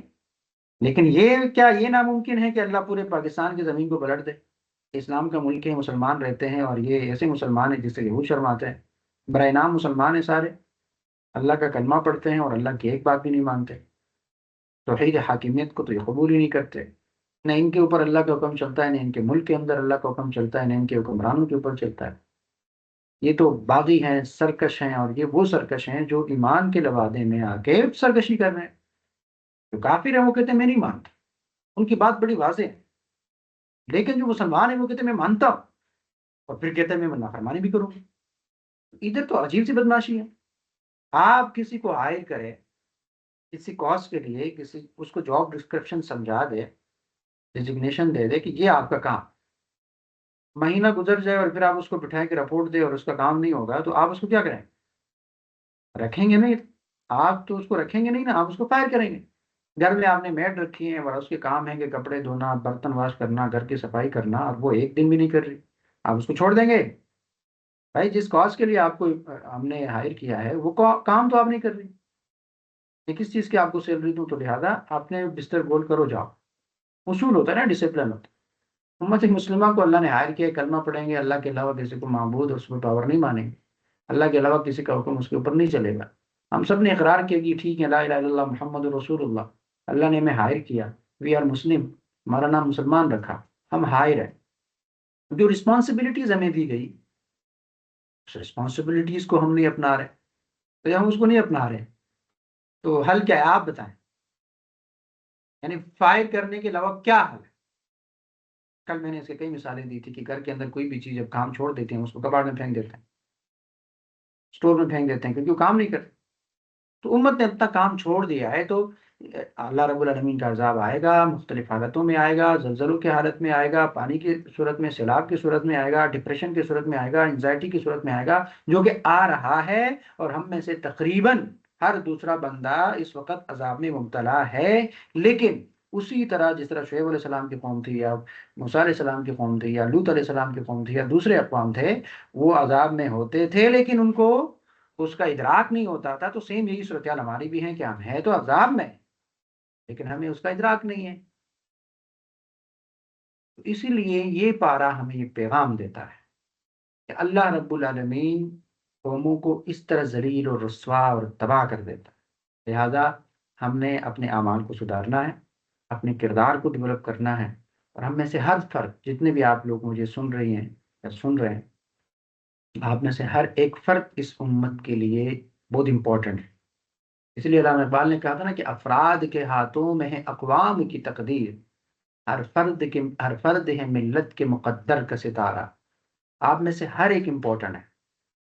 لیکن یہ کیا یہ ناممکن ہے کہ اللہ پورے پاکستان کی زمین کو پلٹ دے؟ اسلام کا ملک ہے، مسلمان رہتے ہیں، اور یہ ایسے مسلمان ہیں جس سے یہود شرماتے ہیں، برائے نام مسلمان ہیں سارے، اللہ کا کلمہ پڑھتے ہیں اور اللہ کی ایک بات بھی نہیں مانتے، توحید حاکمیت کو تو یہ قبول ہی نہیں کرتے، نہ ان کے اوپر اللہ کا حکم چلتا ہے، نہ ان کے ملک کے اندر اللہ کا حکم چلتا ہے، نہ ان کے حکمرانوں کے اوپر چلتا ہے۔ یہ تو باغی ہیں، سرکش ہیں، اور یہ وہ سرکش ہیں جو ایمان کے لوادے میں آ کے سرکشی کر رہے ہیں۔ جو کافر ہیں وہ کہتے ہیں میں نہیں مانتا، ان کی بات بڑی واضح ہے، لیکن جو مسلمان ہیں وہ کہتے ہیں میں مانتا ہوں، اور پھر کہتے ہیں میں نافرمانی بھی کروں گا۔ ادھر تو عجیب سی بدماشی ہے۔ آپ کسی کو ہائر کرے کسی کاز کے لیے، کسی اس کو جاب ڈسکرپشن سمجھا دے، ڈیزگنیشن دے دے کہ یہ آپ کا کام، مہینہ گزر جائے اور پھر آپ اس کو بٹھائے کے رپورٹ دے اور اس کا کام نہیں ہوگا، تو آپ اس کو کیا کریں؟ رکھیں گے نہیں، آپ تو اس کو رکھیں گے نہیں نا، آپ اس کو فائر کریں گے۔ گھر میں آپ نے میڈ رکھی ہے اور اس کے کام ہے کہ کپڑے دھونا، برتن واش کرنا، گھر کی صفائی کرنا، اور وہ ایک دن بھی نہیں کر رہی، آپ اس کو چھوڑ دیں گے؟ بھائی جس کاز کے لیے آپ کو ہم نے ہائر کیا ہے وہ کام تو آپ نہیں کر رہی، یہ کس چیز کی آپ کو سیلری دوں، تو لہٰذا آپ نے بستر گول کرو جاؤ۔ اصول ہوتا ہے نا، ڈسپلن ہوتا ہے۔ امت مسلمہ کو اللہ نے ہائر کیا، کلمہ پڑھیں گے، اللہ کے علاوہ کسی کو معبود اور اس پر پاور نہیں مانیں گے، اللہ کے علاوہ کسی کا حکم اس کے اوپر نہیں چلے گا۔ ہم سب نے اقرار کیا کہ ٹھیک ہے لا الہ الا اللہ محمد رسول اللہ، اللہ نے ہمیں ہائر کیا، وی آر مسلم، ہمارا نام مسلمان رکھا، ہم ہائر ہیں۔ جو رسپانسبلٹیز ہمیں دی گئی اس رسپانسبلٹیز کو ہم نہیں اپنا رہے، تو ہم اس کو نہیں اپنا رہے، تو حل کیا ہے آپ بتائیں؟ یعنی فائر کرنے کے علاوہ کیا حل ہے؟ کل میں نے اس کے کئی مثالیں دی تھی کہ گھر کے اندر کوئی بھی چیز جب کام چھوڑ دیتے ہیں اس کو کباڑ میں پھینک دیتے ہیں، اسٹور میں پھینک دیتے ہیں، کیونکہ وہ کام نہیں کرتے۔ تو امت نے اپنا کام چھوڑ دیا ہے، تو اللہ رب العالمین کا عذاب آئے گا، مختلف حالتوں میں آئے گا، زلزلوں کی حالت میں آئے گا، پانی کی صورت میں، سیلاب کی صورت میں آئے گا، ڈپریشن کی صورت میں آئے گا، انزائٹی کی صورت میں آئے گا، جو کہ آ رہا ہے، اور ہم میں سے تقریباً ہر دوسرا بندہ اس وقت عذاب میں مبتلا ہے۔ لیکن اسی طرح جس طرح شعیب علیہ السلام کی قوم تھی، یا موسیٰ علیہ السلام کی قوم تھی، یا لوط علیہ السلام کی قوم تھی، یا دوسرے اقوام تھے، وہ عذاب میں ہوتے تھے لیکن ان کو اس کا ادراک نہیں ہوتا تھا۔ تو سیم یہی صورتحال ہماری بھی ہے کہ ہم ہیں تو عذاب میں، لیکن ہمیں اس کا ادراک نہیں ہے۔ تو اسی لیے یہ پارہ ہمیں یہ پیغام دیتا ہے کہ اللہ رب العالمین قوموں کو اس طرح ذلیل اور رسوا اور تباہ کر دیتا ہے۔ لہذا ہم نے اپنے اعمال کو سدھارنا ہے، اپنے کردار کو ڈیولپ کرنا ہے، اور ہم میں سے ہر فرد، جتنے بھی آپ لوگ مجھے سن رہی ہیں یا سن رہے ہیں، آپ میں سے ہر ایک فرد اس امت کے لیے بہت امپورٹنٹ ہے۔ اس لیے علامہ اقبال نے کہا تھا نا کہ افراد کے ہاتھوں میں ہے اقوام کی تقدیر، ہر فرد ہے ملت کے مقدر کا ستارہ۔ آپ میں سے ہر ایک امپورٹنٹ ہے،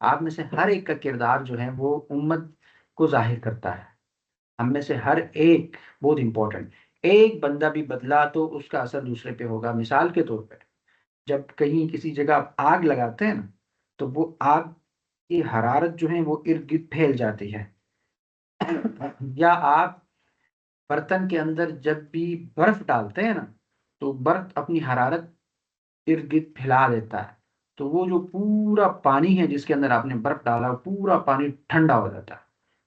آپ میں سے ہر ایک کا کردار جو ہے وہ امت کو ظاہر کرتا ہے۔ ہم میں سے ہر ایک بہت امپورٹنٹ، ایک بندہ بھی بدلا تو اس کا اثر دوسرے پہ ہوگا۔ مثال کے طور پہ جب کہیں کسی جگہ آپ آگ لگاتے ہیں نا، تو وہ آگ کی حرارت جو ہے وہ ارد گرد پھیل جاتی ہے، یا آپ برتن کے اندر جب بھی برف ڈالتے ہیں نا، تو برف اپنی حرارت ارد گرد پھیلا دیتا ہے، تو وہ جو پورا پانی ہے جس کے اندر آپ نے برف ڈالا، پورا پانی ٹھنڈا ہو جاتا ہے،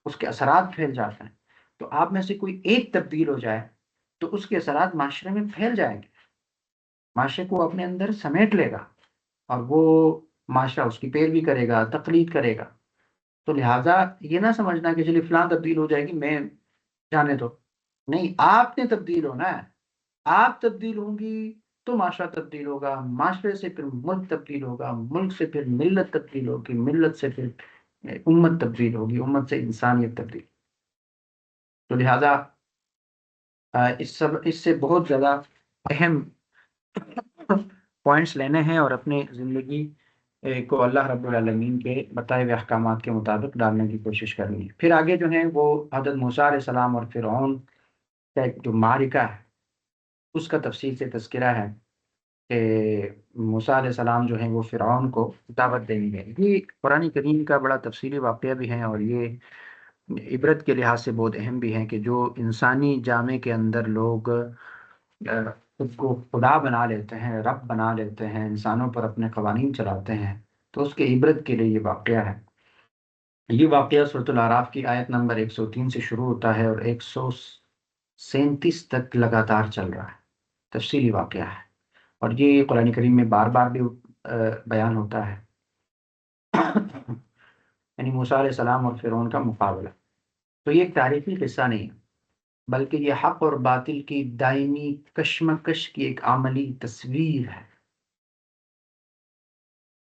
اس کے اثرات پھیل جاتے ہیں۔ تو آپ میں سے کوئی ایک تبدیل ہو جائے تو اس کے اثرات معاشرے میں پھیل جائیں گے، معاشرے کو اپنے اندر سمیٹ لے گا، اور وہ معاشرہ اس کی پیروی کرے گا، تقلید کرے گا۔ تو لہٰذا یہ نہ سمجھنا کہ چلیے فلاں تبدیل ہو جائے گی، میں جانے دو، نہیں، آپ نے تبدیل ہونا ہے۔ آپ تبدیل ہوں گی تو معاشرہ تبدیل ہوگا، معاشرے سے پھر ملک تبدیل ہوگا، ملک سے پھر ملت تبدیل ہوگی، ملت سے پھر امت تبدیل ہوگی، امت سے انسانیت تبدیل۔ تو لہٰذا اس سے بہت زیادہ اہم پوائنٹس لینے ہیں، اور اپنے زندگی کو اللہ رب العالمین کے بتائے ہوئے احکامات کے مطابق ڈالنے کی کوشش کرنی ہے۔ پھر آگے جو ہے وہ حضرت موسیٰ علیہ السلام اور فرعون کا ایک جو معرکہ ہے اس کا تفصیل سے تذکرہ ہے کہ موسیٰ علیہ السلام جو ہیں وہ فرعون کو دعوت دیں گے۔ یہ قرآن کریم کا بڑا تفصیلی واقعہ بھی ہے، اور یہ عبرت کے لحاظ سے بہت اہم بھی ہے کہ جو انسانی جامع کے اندر لوگ خود کو خدا بنا لیتے ہیں، رب بنا لیتے ہیں، انسانوں پر اپنے قوانین چلاتے ہیں، تو اس کے عبرت کے لیے یہ واقعہ ہے۔ یہ واقعہ سورۃ الاعراف کی آیت نمبر 103 سے شروع ہوتا ہے اور 137 تک لگاتار چل رہا ہے، تفصیلی واقعہ ہے، اور یہ قرآن کریم میں بار بار بھی بیان ہوتا ہے، یعنی موسیٰ علیہ السلام اور فرعون کا مقابلہ۔ تو یہ ایک تاریخی قصہ نہیں ہے، بلکہ یہ حق اور باطل کی دائمی کشمکش کی ایک عملی تصویر ہے۔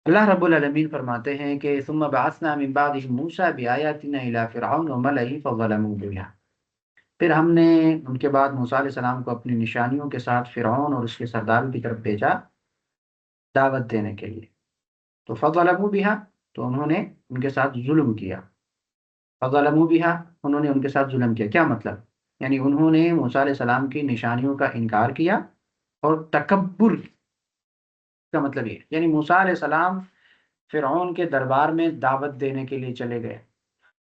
اللہ رب العالمین فرماتے ہیں کہ ثم بعثنا من بعدہ موسیٰ بآیاتنا الی فرعون وملئہ فظلموا بہا، پھر ہم نے ان کے بعد موسیٰ علیہ السلام کو اپنی نشانیوں کے ساتھ فرعون اور اس کے سرداروں کی طرف بھیجا دعوت دینے کے لیے، تو فظلموا بہا، تو انہوں نے ان کے ساتھ ظلم کیا۔ فظلموا بہا، انہوں نے ان کے ساتھ ظلم کیا، کیا مطلب؟ یعنی انہوں نے موسیٰ علیہ السلام کی نشانیوں کا انکار کیا اور تکبر کا مطلب یہ، یعنی موسیٰ علیہ السلام فرعون کے دربار میں دعوت دینے کے لیے چلے گئے،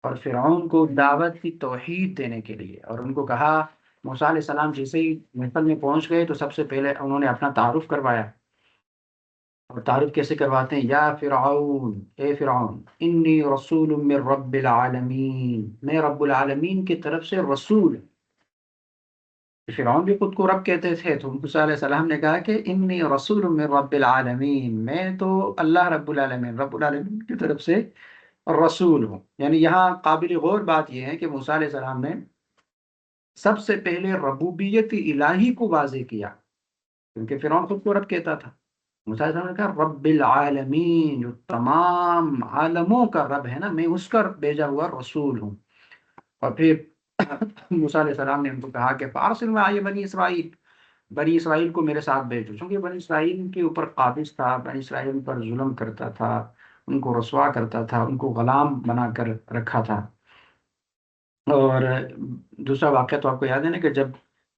اور فرعون کو دعوت کی توحید دینے کے لیے، اور ان کو کہا، موسیٰ علیہ السلام جیسے ہی محفل میں پہنچ گئے تو سب سے پہلے انہوں نے اپنا تعارف کروایا، اور تعارف کیسے کرواتے ہیں؟ یا فرعون، اے فرعون، انی رسول من رب العالمین، میں رب العالمین کی طرف سے رسول۔ فرعون بھی خود کو رب کہتے تھے، تو موسیٰ علیہ السلام نے کہا کہ انی رسول من رب العالمین، میں تو اللہ رب العالمین کی طرف سے رسول ہوں۔ یعنی یہاں قابل غور بات یہ ہے کہ موسیٰ علیہ السلام نے سب سے پہلے ربوبیت الہی کو واضح کیا، کیونکہ فرعون خود کو رب کہتا تھا، موسیٰ علیہ السلام نے کہا رب العالمین، جو تمام عالموں کا رب ہے نا، میں اس کا بھیجا ہوا رسول ہوں۔ اور پھر موسیٰ علیہ السلام نے ان کو کہا کہ فارسل معی بنی اسرائیل، بنی اسرائیل کو میرے ساتھ بھیجو، چونکہ بنی اسرائیل کے اوپر قابض تھا، بنی اسرائیل پر ظلم کرتا تھا، ان کو رسوا کرتا تھا، ان کو غلام بنا کر رکھا تھا۔ اور دوسرا واقعہ تو آپ کو یاد ہے نا کہ جب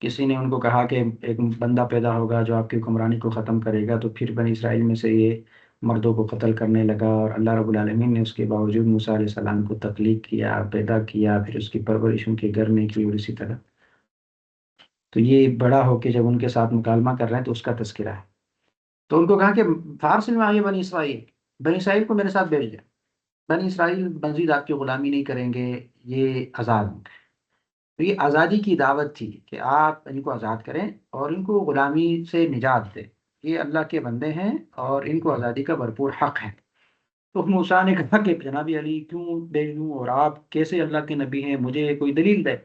کسی نے ان کو کہا کہ ایک بندہ پیدا ہوگا جو آپ کی حکمرانی کو ختم کرے گا، تو پھر بنی اسرائیل میں سے یہ مردوں کو قتل کرنے لگا، اور اللہ رب العالمین نے اس کے باوجود موسیٰ علیہ السلام کو تخلیق کیا، پیدا کیا، پھر اس کی پرورش ان کے گھر میں کی، اور اسی طرح۔ تو یہ بڑا ہو کے جب ان کے ساتھ مکالمہ کر رہے ہیں تو اس کا تذکرہ ہے۔ تو ان کو کہا کہ فارسل میں آئیے بنی اسرائیل، بنی اسرائیل کو میرے ساتھ بھیج دیں، بنی اسرائیل مزید آپ کی غلامی نہیں کریں گے، یہ آزاد ہوں گے۔ تو یہ آزادی کی دعوت تھی کہ آپ ان کو آزاد کریں اور ان کو غلامی سے نجات دیں، یہ اللہ کے بندے ہیں اور ان کو آزادی کا بھرپور حق ہے۔ تو موسیٰ نے کہا کہ جناب علی کیوں بھیج دوں، اور آپ کیسے اللہ کے نبی ہیں، مجھے کوئی دلیل دے،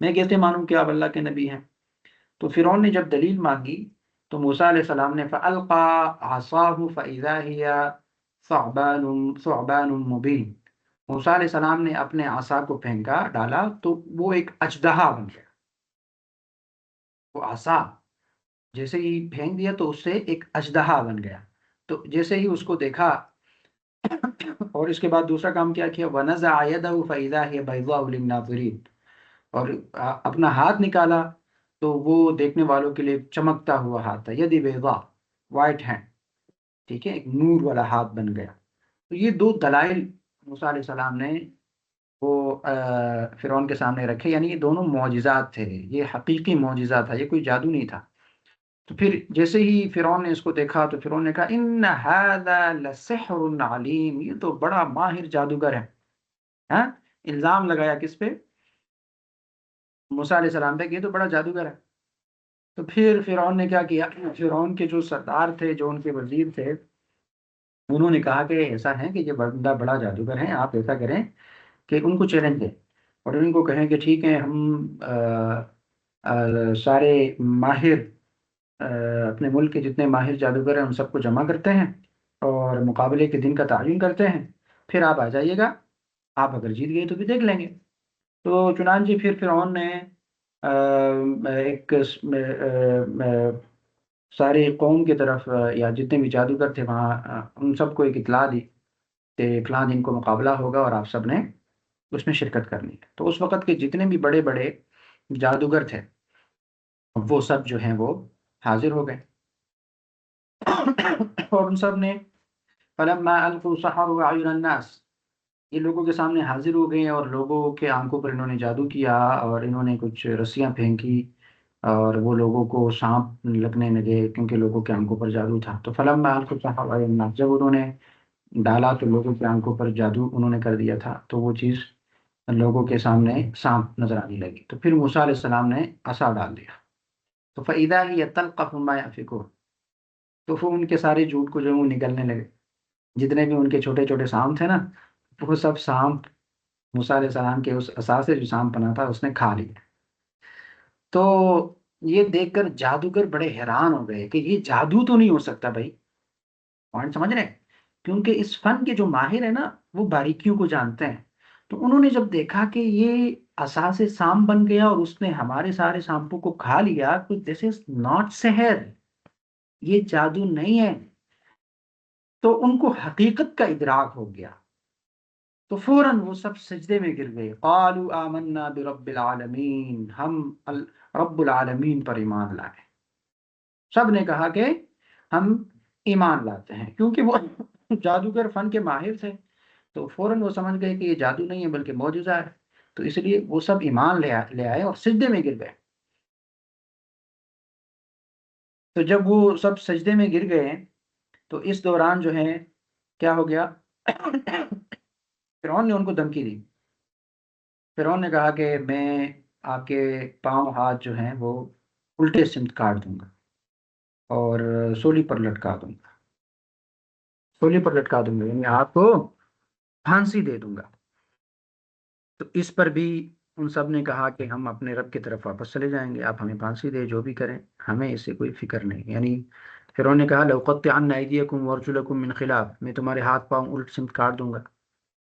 میں کیسے مانوں کہ آپ اللہ کے نبی ہیں۔ تو فرعون نے جب دلیل مانگی تو موسیٰ علیہ السلام نے فَأَلْقَى عَصَاهُ فَإِذَا هِيَ ثُعْبَانٌ مُبِينٌ، موسیٰ علیہ السلام نے اپنے عصا کو پھینکا، ڈالا، تو وہ ایک اژدہا بن گیا۔ وہ عصا جیسے ہی پھینک دیا تو اس سے ایک اژدہا بن گیا۔ تو جیسے ہی اس کو دیکھا، اور اس کے بعد دوسرا کام کیا کیا، وَنَزَعَ يَدَهُ فَإِذَا هِيَ بَيْضَاءُ لِلنَّاظِرِينَ، اور اپنا ہاتھ نکالا تو وہ دیکھنے والوں کے لیے چمکتا ہوا ہاتھ تھا، یدی بیضا، وائٹ ہینڈ، ٹھیک ہے، ایک نور والا ہاتھ بن گیا۔ تو یہ دو دلائل موسیٰ علیہ السلام نے وہ فرعون کے سامنے رکھے، یعنی یہ دونوں معجزات تھے، یہ حقیقی معجزہ تھا، یہ کوئی جادو نہیں تھا۔ تو پھر جیسے ہی فرعون نے اس کو دیکھا تو فرعون نے کہا ان ھذا لسحر علیم، یہ تو بڑا ماہر جادوگر ہے۔ ہاں، الزام لگایا کس پہ؟ موسیٰ علیہ السلام پہ کہ یہ تو بڑا جادوگر ہے۔ تو پھر فرعون نے کیا کیا، فرعون کے جو سردار تھے، جو ان کے وزیر تھے، انہوں نے کہا کہ ایسا ہے کہ یہ بندہ بڑا جادوگر ہے، آپ ایسا کریں کہ ان کو چیلنج دیں اور ان کو کہیں کہ ٹھیک ہے، ہم سارے ماہر اپنے ملک کے جتنے ماہر جادوگر ہیں ان سب کو جمع کرتے ہیں اور مقابلے کے دن کا تعین کرتے ہیں، پھر آپ آ جائیے گا، آپ اگر جیت گئے تو بھی دیکھ لیں گے۔ تو چنانچہ پھر فرعون نے ایک ساری قوم کی طرف یا جتنے بھی جادوگر تھے وہاں، ان سب کو ایک اطلاع دی کہ فلاں دن کو مقابلہ ہوگا اور آپ سب نے اس میں شرکت کرنی ہے۔ تو اس وقت کے جتنے بھی بڑے بڑے جادوگر تھے وہ سب جو ہیں وہ حاضر ہو گئے، اور ان سب نے فلما القوا سحروا اعین الناس، یہ لوگوں کے سامنے حاضر ہو گئے اور لوگوں کے آنکھوں پر انہوں نے جادو کیا، اور انہوں نے کچھ رسیاں پھینکی اور وہ لوگوں کو سانپ لگنے لگے کیونکہ لوگوں کے آنکھوں پر جادو تھا۔ تو فلما القوا سحروا اعین الناس، جب انہوں نے ڈالا تو لوگوں کی آنکھوں پر جادو انہوں نے کر دیا تھا، تو وہ چیز لوگوں کے سامنے سانپ نظر آنے لگی۔ تو پھر موسیٰ علیہ السلام نے عصا ڈال دیا، تو فَإِذَا هِيَ تَلْقَفُ مَا يَأْفِكُونَ، تو وہ ان کے سارے جھوٹ کو جو ہے وہ نگلنے لگے، جتنے بھی ان کے چھوٹے چھوٹے سانپ تھے نا، وہ سب سانپ موسیٰ علیہ السلام کے اس عصا سے جو سانپ بنا تھا اس نے کھا لیا۔ تو یہ دیکھ کر جادوگر بڑے حیران ہو گئے کہ یہ جادو تو نہیں ہو سکتا بھائی، پوائنٹ سمجھ رہے ہیں؟ کیونکہ اس فن کے جو ماہر ہیں نا وہ باریکیوں کو جانتے ہیں۔ تو انہوں نے جب دیکھا کہ یہ عصا سے سانپ بن گیا اور اس نے ہمارے سارے سانپوں کو کھا لیا، تو دس از ناٹ سحر، یہ جادو نہیں ہے۔ تو ان کو حقیقت کا ادراک ہو گیا، تو فوراً وہ سب سجدے میں گر گئے، قالوا آمنا برب العالمین، ہم رب العالمین پر ایمان لائے۔ سب نے کہا کہ ہم ایمان لاتے ہیں، کیونکہ وہ جادوگر فن کے ماہر تھے، تو فوراً وہ سمجھ گئے کہ یہ جادو نہیں ہے بلکہ معجزہ ہے، تو اس لیے وہ سب ایمان لے آئے اور سجدے میں گر گئے۔ تو جب وہ سب سجدے میں گر گئے تو اس دوران جو ہے کیا ہو گیا، فرعون نے ان کو دھمکی دی۔ فرعون نے کہا کہ میں آپ کے پاؤں ہاتھ جو ہیں وہ الٹے سمت کاٹ دوں گا اور سولی پر لٹکا دوں گا، سولی پر لٹکا دوں گا یعنی آپ کو پھانسی دے دوں گا۔ تو اس پر بھی ان سب نے کہا کہ ہم اپنے رب کی طرف واپس چلے جائیں گے، آپ ہمیں پھانسی دے، جو بھی کریں، ہمیں اس سے کوئی فکر نہیں، یعنی فرعون نے کہا لأقطعن أيديكم وأرجلكم من خلاف، میں تمہارے ہاتھ پاؤں الٹ سمت کاٹ دوں گا۔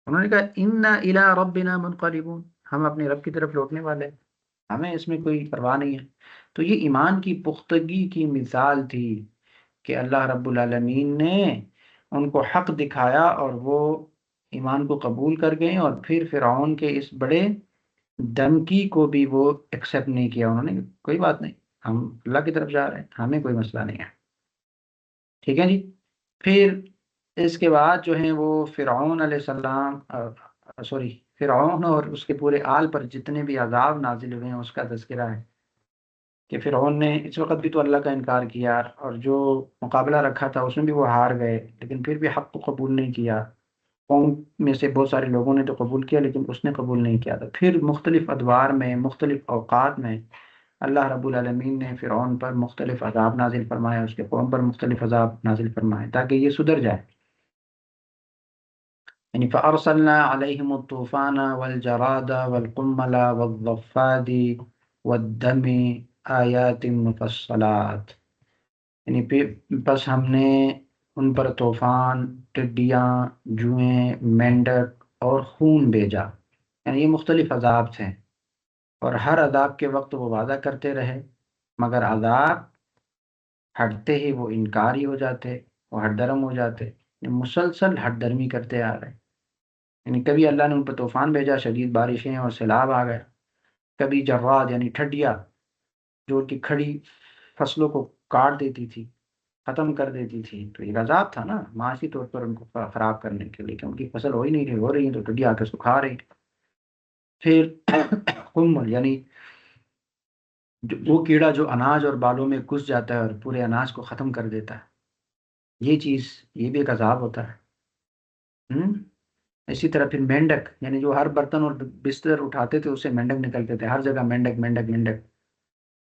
انہوں نے کہا إنا إلى ربنا منقلبون، ہم اپنے رب کی طرف لوٹنے والے ہیں، ہمیں اس میں کوئی پرواہ نہیں ہے۔ تو یہ ایمان کی پختگی کی مثال تھی کہ اللہ رب العالمین نے ان کو حق دکھایا اور وہ ایمان کو قبول کر گئے، اور پھر فرعون کے اس بڑے دھمکی کو بھی وہ ایکسیپٹ نہیں کیا۔ انہوں نے کوئی بات نہیں، ہم اللہ کی طرف جا رہے ہیں، ہمیں کوئی مسئلہ نہیں ہے۔ ٹھیک ہے جی۔ پھر اس کے بعد جو ہیں وہ فرعون علیہ السلام فرعون اور اس کے پورے آل پر جتنے بھی عذاب نازل ہوئے ہیں اس کا تذکرہ ہے کہ فرعون نے اس وقت بھی تو اللہ کا انکار کیا، اور جو مقابلہ رکھا تھا اس میں بھی وہ ہار گئے، لیکن پھر بھی حق کو قبول نہیں کیا۔ قوم میں سے بہت سارے لوگوں نے تو قبول کیا لیکن اس نے قبول نہیں کیا تھا۔ پھر مختلف ادوار میں، مختلف اوقات میں اللہ رب العالمین نے فرعون پر مختلف عذاب نازل فرمائے، اس کے قوم پر مختلف عذاب نازل فرمائے تاکہ یہ سدھر جائے۔ یعنی فَأَرْسَلْنَا عَلَيْهِمُ الطُّوفَانَ وَالْجَرَادَ وَالْقُمَّلَ وَالضَّفَّادِ وَالدَّمِ آیَاتٍ مُفَصَّلَاتٍ، یعنی بس ہم نے ان پر طوفان، ٹڈیاں، جوئیں، مینڈک اور خون بھیجا، یعنی یہ مختلف عذاب تھے، اور ہر عذاب کے وقت وہ وعدہ کرتے رہے، مگر عذاب ہٹتے ہی وہ انکاری ہو جاتے، وہ ہٹ درم ہو جاتے، یعنی مسلسل ہٹ درمی کرتے آ رہے۔ یعنی کبھی اللہ نے ان پر طوفان بھیجا، شدید بارشیں اور سیلاب آ گئے، کبھی جراد یعنی ٹھڈیاں جو ان کی کھڑی فصلوں کو کاٹ دیتی تھی، ختم کر دیتی تھی، تو ایک عذاب تھا نا معاشی طور پر ان کو خراب کرنے کے لیے، کہ ان کی فصل ہو ہی نہیں رہی، ہو رہی ہے تو ٹڈیاں آ کے سکھا رہی۔ پھر قمل یعنی وہ کیڑا جو اناج اور بالوں میں گھس جاتا ہے اور پورے اناج کو ختم کر دیتا ہے، یہ چیز، یہ بھی ایک عذاب ہوتا ہے۔ اسی طرح پھر مینڈک، یعنی جو ہر برتن اور بستر اٹھاتے تھے اس سے مینڈک نکلتے تھے، ہر جگہ مینڈک مینڈک مینڈک۔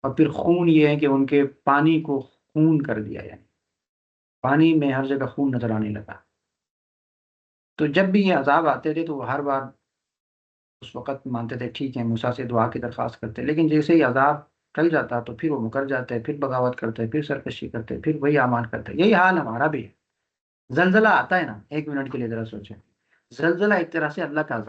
اور پھر خون، یہ ہے کہ ان کے پانی کو خون کر دیا، یعنی پانی میں ہر جگہ خون نظر آنے لگا۔ تو جب بھی یہ عذاب آتے تھے تو وہ ہر بار اس وقت مانتے تھے ٹھیک ہے، موسیٰ سے دعا کی درخواست کرتے، لیکن جیسے ہی عذاب ٹل جاتا تو پھر وہ مکر جاتے، پھر بغاوت کرتے، پھر سرکشی کرتے، پھر وہی اعمال کرتے۔ یہی حال ہمارا بھی ہے۔ زلزلہ آتا ہے نا، ایک منٹ کے لیے ذرا سوچیں، زلزلہ ایک طرح سے اللہ کا عذاب